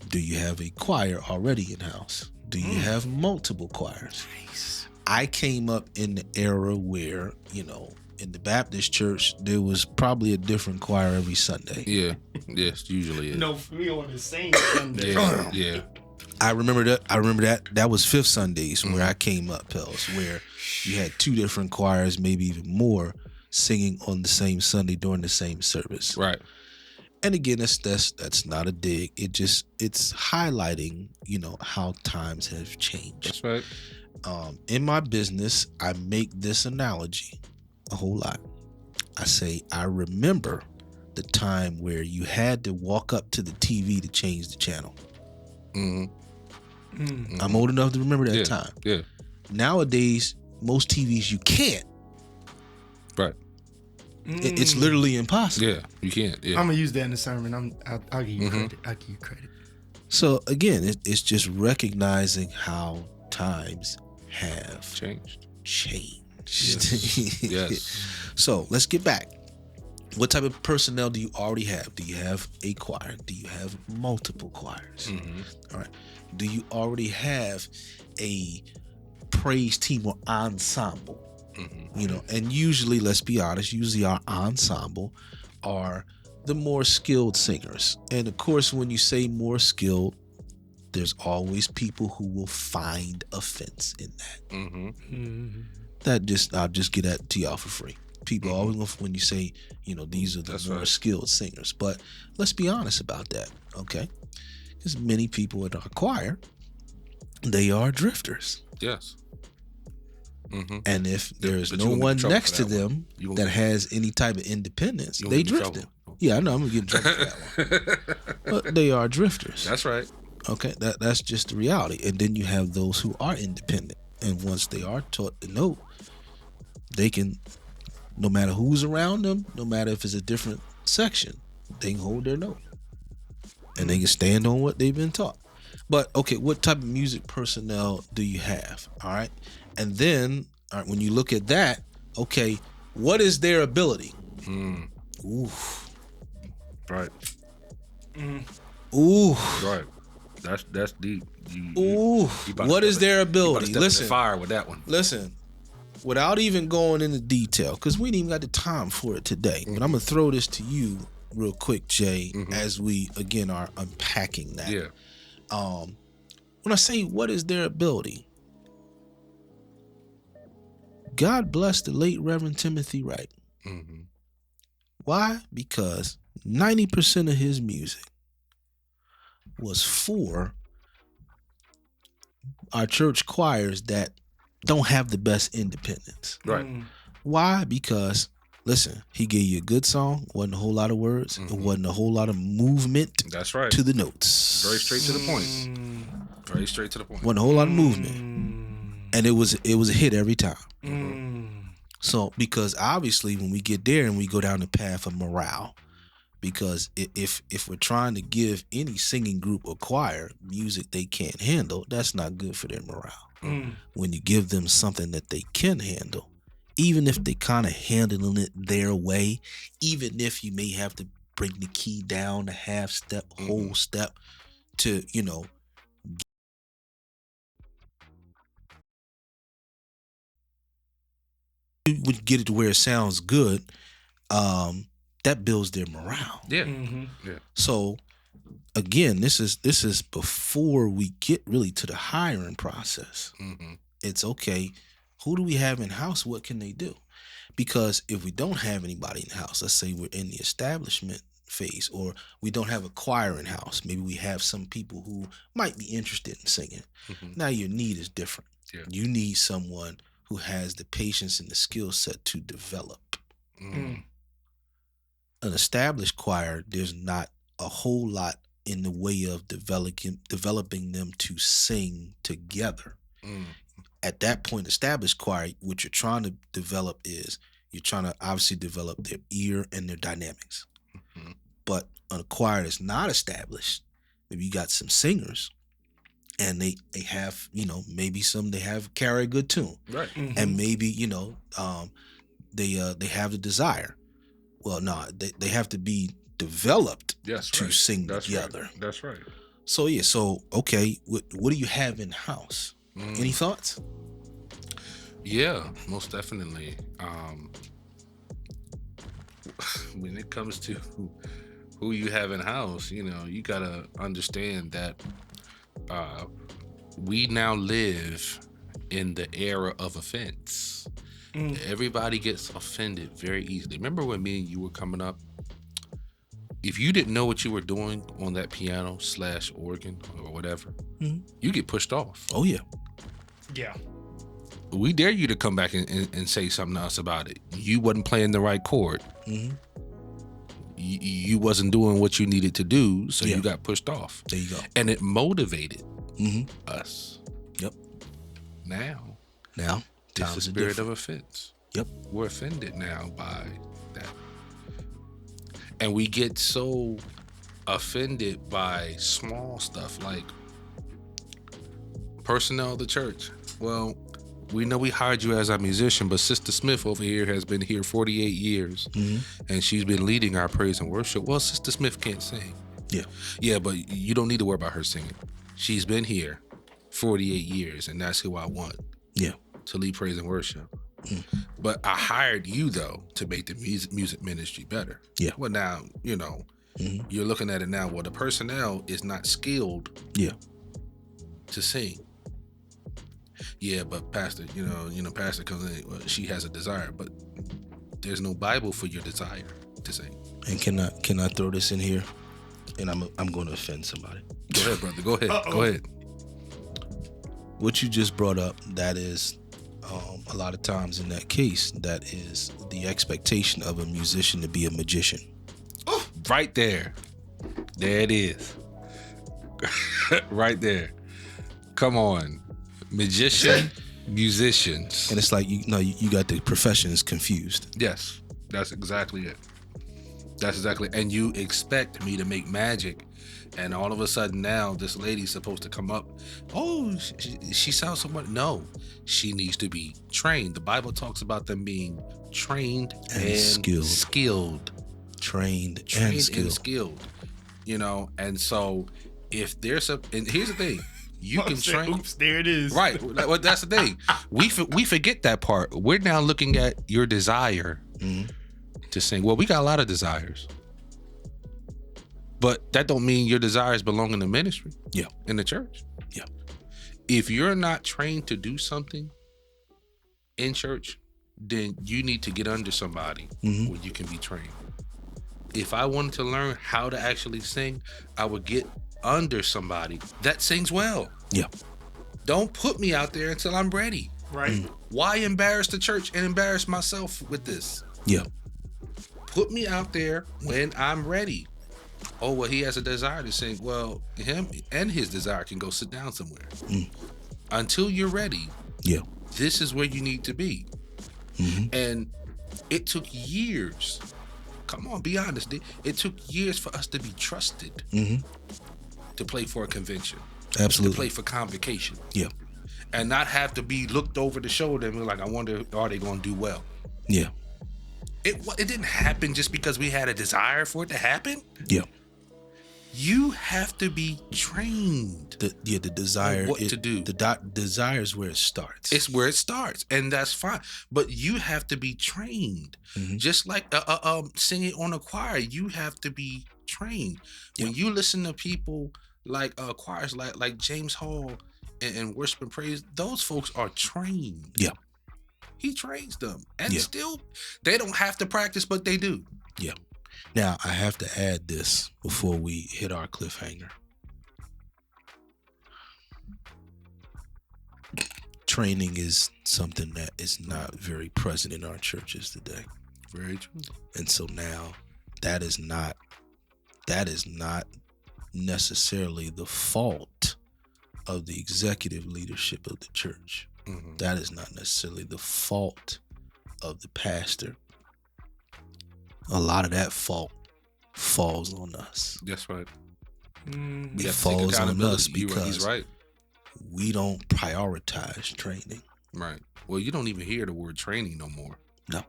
do you have a choir already in house? Do you have multiple choirs? Nice. I came up in the era where, you know, in the Baptist church, there was probably a different choir every Sunday. Yeah. Yes, usually is. No, we on the same Sunday. Yeah. I remember that. That was Fifth Sundays where I came up, Pels, where you had two different choirs, maybe even more, singing on the same Sunday during the same service. Right. And again, that's not a dig. It's highlighting, you know, how times have changed. That's right. In my business, I make this analogy a whole lot. I say, I remember the time where you had to walk up to the TV to change the channel. I'm old enough to remember that time. Yeah. Nowadays, most TVs you can't. Right. It's literally impossible. Yeah, you can't. Yeah. I'm gonna use that in the sermon. I'll give you credit. I'll give you credit. So again, it's just recognizing how times have Changed. Yes. So let's get back. What type of personnel do you already have? Do you have a choir? Do you have multiple choirs? All right. Do you already have a praise team or ensemble? You know, and usually, let's be honest, usually our ensemble are the more skilled singers. And of course, when you say more skilled, there's always people who will find offense in that. I'll just get that to y'all for free. People always look when you say, you know, these are the more skilled singers. But let's be honest about that, okay? Because many people in our choir, they are drifters. Yes. And if there's But no you one gonna get in next to trouble for that them one. that has any type of independence, You they gonna get in drifting. trouble. Yeah, I know I'm gonna get in trouble for that one. But they are drifters. That's right. Okay, that's just the reality. And then you have those who are independent. And once they are taught the note, they can, no matter who's around them, no matter if it's a different section, they can hold their note. And they can stand on what they've been taught. But okay, what type of music personnel do you have? All right. And then when you look at that, okay, what is their ability? Ooh. Right. Ooh. Right. That's deep. Ooh. What is their ability? Listen. Fire with that one. Listen. Without even going into detail, because we ain't even got the time for it today, but I'm gonna throw this to you real quick, Jay, as we again are unpacking that. Yeah. When I say what is their ability, God bless the late Reverend Timothy Wright. Why? Because 90% of his music was for our church choirs that don't have the best independence. Right. Why? Because listen, he gave you a good song, wasn't a whole lot of words, it wasn't a whole lot of movement. That's right. To the notes. Very straight to the point. Very straight to the point. Wasn't a whole lot of movement. And it was a hit every time. So because obviously when we get there and we go down the path of morale, because if we're trying to give any singing group or choir music they can't handle, that's not good for their morale. When you give them something that they can handle, even if they kind of handling it their way, even if you may have to bring the key down a half step, whole step to, you know, would get it to where it sounds good, that builds their morale. Yeah. Yeah. So again, this is before we get really to the hiring process. It's okay, who do we have in house? What can they do? Because if we don't have anybody in house, let's say we're in the establishment phase, or we don't have a choir in house, maybe we have some people who might be interested in singing. Now your need is different. Yeah. You need someone who has the patience and the skill set to develop. Mm. An established choir, there's not a whole lot in the way of developing them to sing together. Mm. At that point, established choir, what you're trying to develop is you're trying to obviously develop their ear and their dynamics. Mhm. But a choir that's not established, maybe you got some singers and they have, maybe they have carry a good tune. Right. And maybe, they have the desire. Well, no, they have to be developed Yes. to right. sing That's together. Right. That's right. So okay, what do you have in house? Mm. Any thoughts? Yeah, most definitely. When it comes to who you have in house, you gotta understand that we now live in the era of offense. Everybody gets offended very easily. Remember when me and you were coming up? If you didn't know what you were doing on that piano / organ or whatever, you get pushed off. Oh yeah. Yeah. We dare you to come back and say something to us about it. You wasn't playing the right chord. Mm-hmm. You wasn't doing what you needed to do, so you got pushed off. There you go. And it motivated Mm-hmm. us. Yep. Now, Now, it's the times are spirit different. of offense. Yep. We're offended now by that. And we get so offended by small stuff like personnel of the church. Well, we know we hired you as our musician, but Sister Smith over here has been here 48 years and she's been leading our praise and worship. Well, Sister Smith can't sing. Yeah. Yeah, but you don't need to worry about her singing. She's been here 48 years and that's who I want Yeah. to lead praise and worship. But I hired you though to make the music ministry better. Yeah. Well, now, you're looking at it now. Well, the personnel is not skilled Yeah. to sing. Yeah, but Pastor, Pastor comes in, well, she has a desire, but there's no Bible for your desire to sing. And can I throw this in here? And I'm going to offend somebody. Go ahead, brother. Go ahead. Uh-oh. Go ahead. What you just brought up, that is a lot of times in that case, that is the expectation of a musician to be a magician. Right there. There it is. Right there. Come on. Magician, musicians. And it's like, you got the professions confused. Yes, that's exactly it. That's exactly. And you expect me to make magic, and all of a sudden now this lady's supposed to come up. Oh, she sounds so much. No, she needs to be trained. The Bible talks about them being trained and skilled. Trained and skilled. And so if there's and here's the thing. You can train. Oops, there it is. Right. Well, that's the thing. We forget that part. We're now looking at your desire to sing. Well, we got a lot of desires, but that don't mean your desires belong in the ministry. Yeah. In the church. Yeah. If you're not trained to do something in church, then you need to get under somebody where you can be trained. If I wanted to learn how to actually sing, I would get under somebody that sings well. Yeah. Don't put me out there until I'm ready. Right. Why embarrass the church and embarrass myself with this? Yeah. Put me out there when I'm ready. Oh, well, he has a desire to sing. Well, him and his desire can go sit down somewhere. Until you're ready, Yeah. this is where you need to be. And it took years. Come on, be honest. It took years for us to be trusted to play for a convention. Absolutely. To play for convocation. Yeah. And not have to be looked over the shoulder and be like, I wonder, are they going to do well? Yeah. It didn't happen just because we had a desire for it to happen. Yeah. You have to be trained. The desire. What to do. The desire is where it starts. It's where it starts, and that's fine. But you have to be trained, just like singing on a choir. You have to be trained. When you listen to people like choirs like James Hall and Worship and Praise, those folks are trained. Yeah. He trains them, and still they don't have to practice, but they do. Yeah. Now, I have to add this before we hit our cliffhanger. Training is something that is not very present in our churches today. Very true. And so now that is not necessarily the fault of the executive leadership of the church. Mhm. That is not necessarily the fault of the pastor. A lot of that fault falls on us. That's right. It You have to take falls on accountability. us He's because right. we don't prioritize training. Right. Well, you don't even hear the word training no more. No.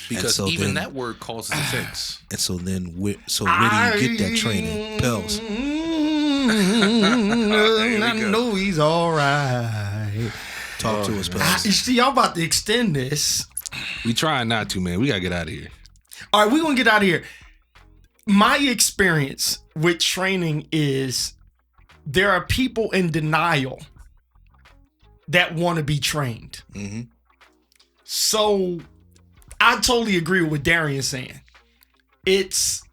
Because so even then- that word causes offense. And so then, where do you get that training? Pels. I go. know he's all right. Talk to us, Pels. You see, y'all about to extend this. We trying not to, man. We gotta get out of here. All right, we're going to get out of here. My experience with training is there are people in denial that want to be trained. Mm-hmm. So I totally agree with what Darian's saying. It's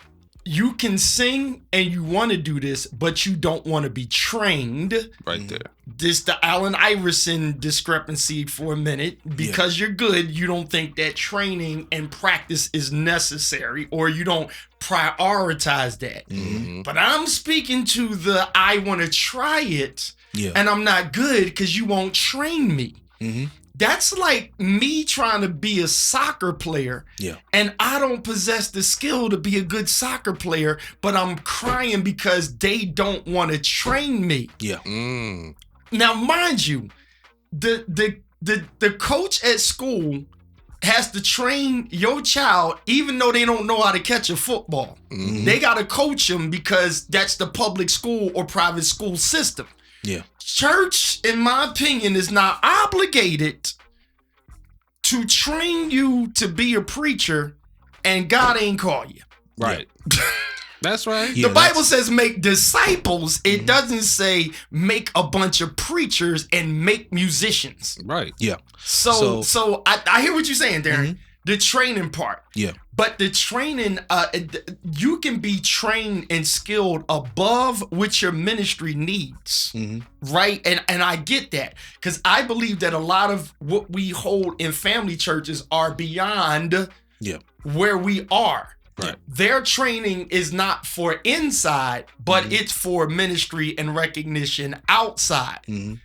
you can sing and you want to do this, but you don't want to be trained. Right there. This the Allen Iverson discrepancy for a minute. Because you're good, you don't think that training and practice is necessary, or you don't prioritize that. Mhm. But I'm speaking to the I want to try it Yeah. and I'm not good because you won't train me. Mm-hmm. That's like me trying to be a soccer player Yeah. and I don't possess the skill to be a good soccer player, but I'm crying because they don't want to train me. Yeah. Mm. Now, mind you, the coach at school has to train your child even though they don't know how to catch a football. Mhm. They got to coach them because that's the public school or private school system. Yeah. Church, in my opinion, is not obligated to train you to be a preacher, and God ain't call you. Right. That's right. Yeah, The Bible says make disciples. It doesn't say make a bunch of preachers and make musicians. Right. Yeah. So I hear what you're saying, Darren. The training part. Yeah. But the training, you can be trained and skilled above what your ministry needs, right? And I get that because I believe that a lot of what we hold in family churches are beyond Yeah. where we are. Right. Their training is not for inside, but it's for ministry and recognition outside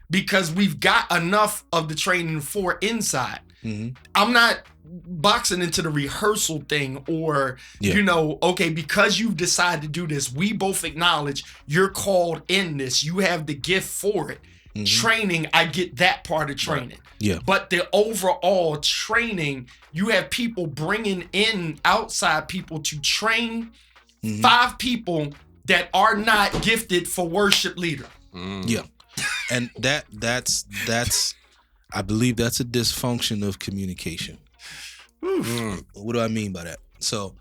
because we've got enough of the training for inside. I'm not boxing into the rehearsal thing or, okay, because you've decided to do this, we both acknowledge you're called in this. You have the gift for it. Training, I get that part of training. Yeah. But the overall training, you have people bringing in outside people to train 5 people that are not gifted for worship leader. Yeah. And that's I believe that's a dysfunction of communication. What do I mean by that? So,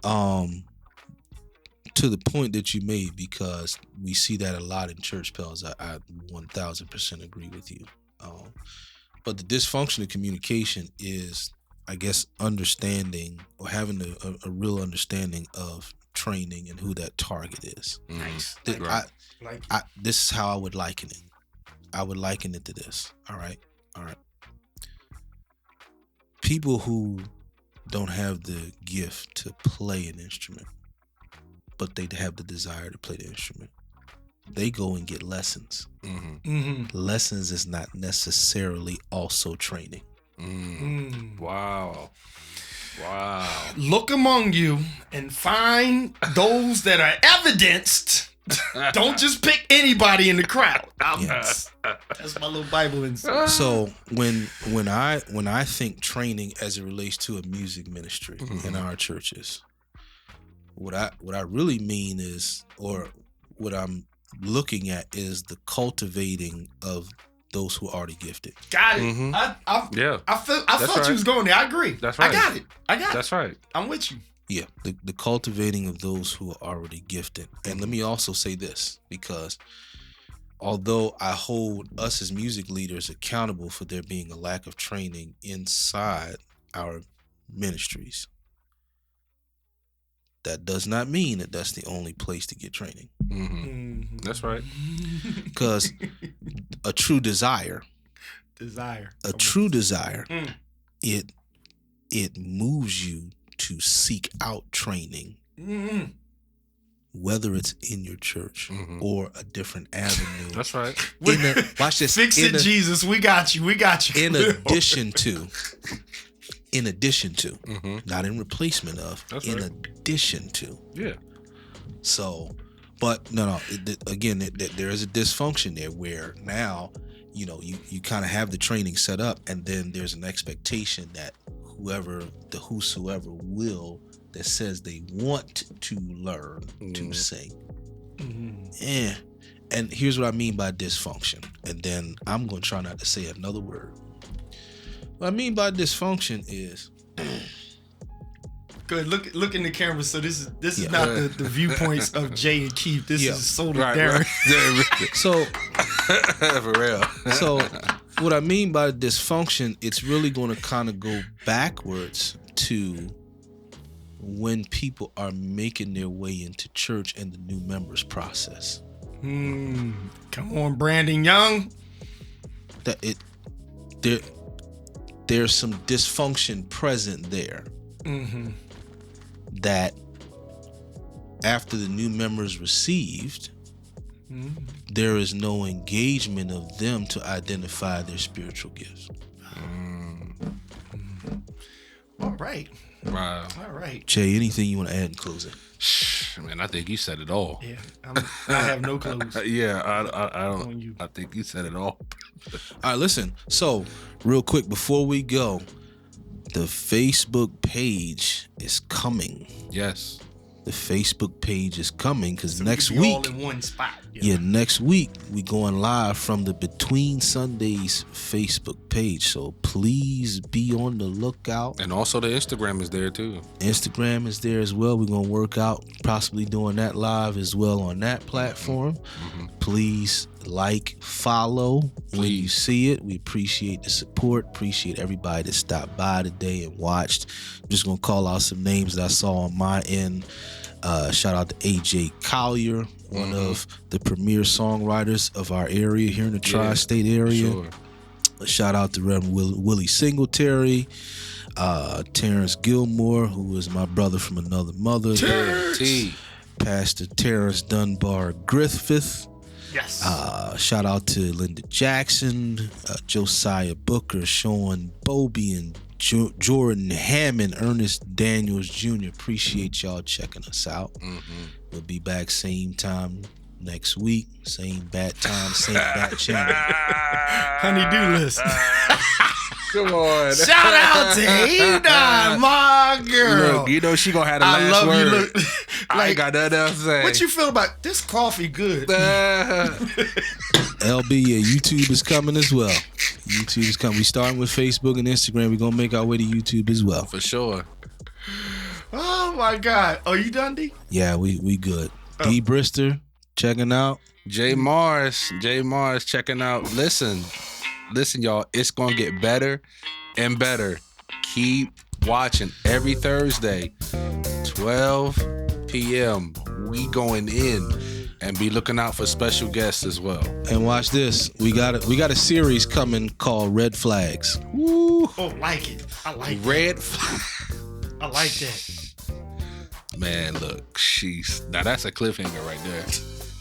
to the point that you made, because we see that a lot in church, Pels, I 1000% agree with you. But the dysfunction of communication is, I guess, understanding or having a real understanding of training and who that target is. Nice. This is how I would liken it. I would liken it to this. All right. People who don't have the gift to play an instrument, but they have the desire to play the instrument, they go and get lessons. Lessons is not necessarily also training. Wow. Look among you and find those that are evidenced. Don't just pick anybody in the crowd. That's my little Bible insight. So when I think training as it relates to a music ministry in our churches, what I really mean is, or what I'm looking at, is the cultivating of those who are already gifted. Got it. I felt right. you was going there. I agree. That's right. I got it. That's right. I'm with you. Yeah, the cultivating of those who are already gifted. And let me also say this, because although I hold us as music leaders accountable for there being a lack of training inside our ministries, that does not mean that that's the only place to get training. That's right. Because a true desire, it it moves you to seek out training, whether it's in your church or a different avenue. That's right. Watch this. Fix it, Jesus. We got you. We got you. In addition to, not in replacement of, That's in right. addition to. Yeah. So, but no. Again, there is a dysfunction there where now, you know, you kind of have the training set up, and then there's an expectation that whosoever will that says they want to learn to sing. And here's what I mean by dysfunction. And then I'm going to try not to say another word. What I mean by dysfunction is, Good. Look in the camera. So this is not the viewpoints of Jay and Keith. This is solely Darren. so For real. So what I mean by dysfunction, it's really going to kind of go backwards to when people are making their way into church and the new members process. Come on, Brandon Young. That there's some dysfunction present there. That after the new members received, there is no engagement of them to identify their spiritual gifts. All right. Wow. All right. Jay, anything you want to add in closing? Man, I think you said it all. Yeah. I have no clues. Yeah, I On you. don't. I think you said it all. All right, listen. So, real quick, before we go, the Facebook page is coming. Yes. The Facebook page is coming because next Be week, all in one spot. next week we going live from the Between Sundays Facebook page. So please be on the lookout. And also the Instagram is there too. Instagram is there as well. We're gonna work out possibly doing that live as well on that platform. Please like, follow when you see it. We appreciate the support. Appreciate everybody that stopped by today and watched. I'm just gonna call out some names that I saw on my end. Shout out to AJ Collier, one of the premier songwriters of our area here in the tri-state area. Sure. Shout out to Reverend Willie Singletary, Terrence Gilmore, who is my brother from another mother. T. Pastor Terrence Dunbar Griffith. Yes. Shout out to Linda Jackson, Josiah Booker, Sean Bobby, and Jordan Hammond, Ernest Daniels Jr. Appreciate y'all checking us out. We'll be back same time next week, same bat time, same bat channel. Honey-do list. Come on. Shout out to Ada, my girl. You know she gonna have the I last love word. you. Look, I ain't got nothing else to say. what you feel about this coffee? Good. LB, yeah, YouTube is coming as well. YouTube is coming. We starting with Facebook and Instagram. We're gonna make our way to YouTube as well. For sure. Oh my God. Are you done, D? Yeah, we good. D Brister checking out. Jay Mars checking out. Listen, y'all. It's gonna get better and better. Keep watching every Thursday, 12 p.m. We going in, and be looking out for special guests as well. And watch this. We got a series coming called Red Flags. Woo. Oh, like it. I like that. Red flag. I like that. Man, look, sheesh. Now that's a cliffhanger right there.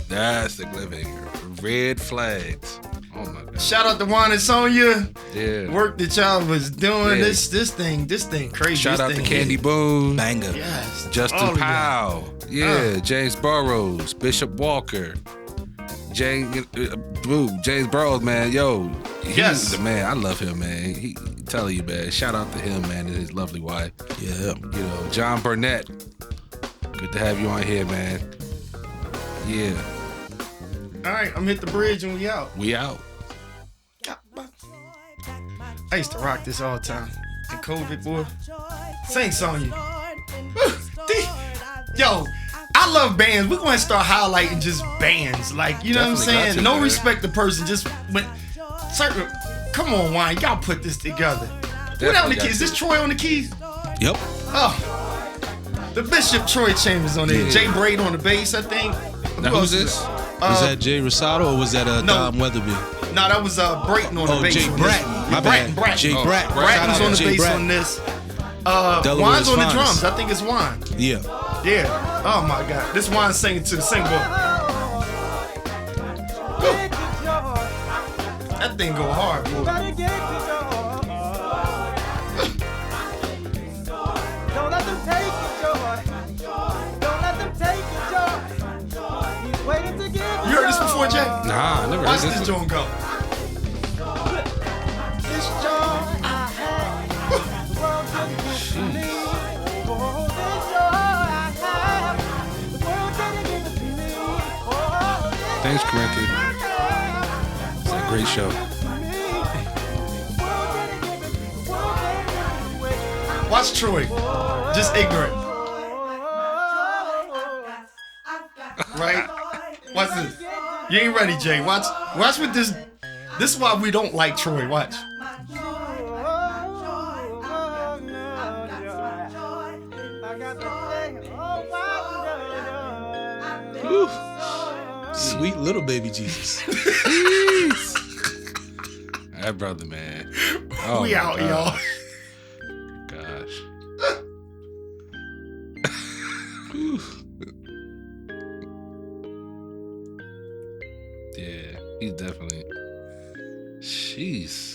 That's the cliffhanger. Red flags. Oh my God. Shout out to Juan and Sonia. Yeah. Work that y'all was doing. Yeah. This thing crazy. Shout This out to thing Candy Boone. Banger. Yes. all Justin of y'all. Powell. Yeah. James Burrows. Bishop Walker. James Burrows, man. Yo. He's Yes. the man. I love him, man. He telling you, man. Shout out to him, man, and his lovely wife. Yeah. You know, John Burnett. Good to have you on here, man. Yeah. All right, I'm hit the bridge and we out. We out. I used to rock this all the time. And COVID, boy. Sing Sonya. Yo, I love bands. We're going to start highlighting just bands. Like, you know Definitely what I'm got saying? to, No man. respect the person. Just when certain. Come on, Wine. Y'all put this together. Who on the Definitely keys? Is got this Troy on the keys? Yep. Oh. The Bishop Troy Chambers on there. Yeah. Jay Braid on the bass, I think. Now Who else who's is this? Was that Jay Rosado or was that Dom Weatherby? No, that was Brayton on the Oh, bass. Jay on Bratton. this. My bad. Bratton. Jay Oh, Bratton. Bratton's Shout out on the to Jay bass Bratton. on this. Delaware's Juan's on the finest. drums. I think it's Juan. Yeah. Yeah. Oh my God. This Juan singing to the sing book. That thing go hard, boy. Don't let them take your joy. Don't let them take your joy. He's waiting to give You heard this before, Jay? Nah, I never Watch heard this this. joint go. this joy I have. The world didn't give to me. Oh, this joy I have. The world didn't give it to me. Oh, this Thanks, Corinthian. It's a great show. Watch Troy. Just ignorant. Right? Watch this. You ain't ready, Jay. Watch what this. This is why we don't like Troy. Watch. Sweet little baby Jesus. That brother, man. Oh, We my out, God. y'all. Gosh. Yeah, he's definitely. Jeez.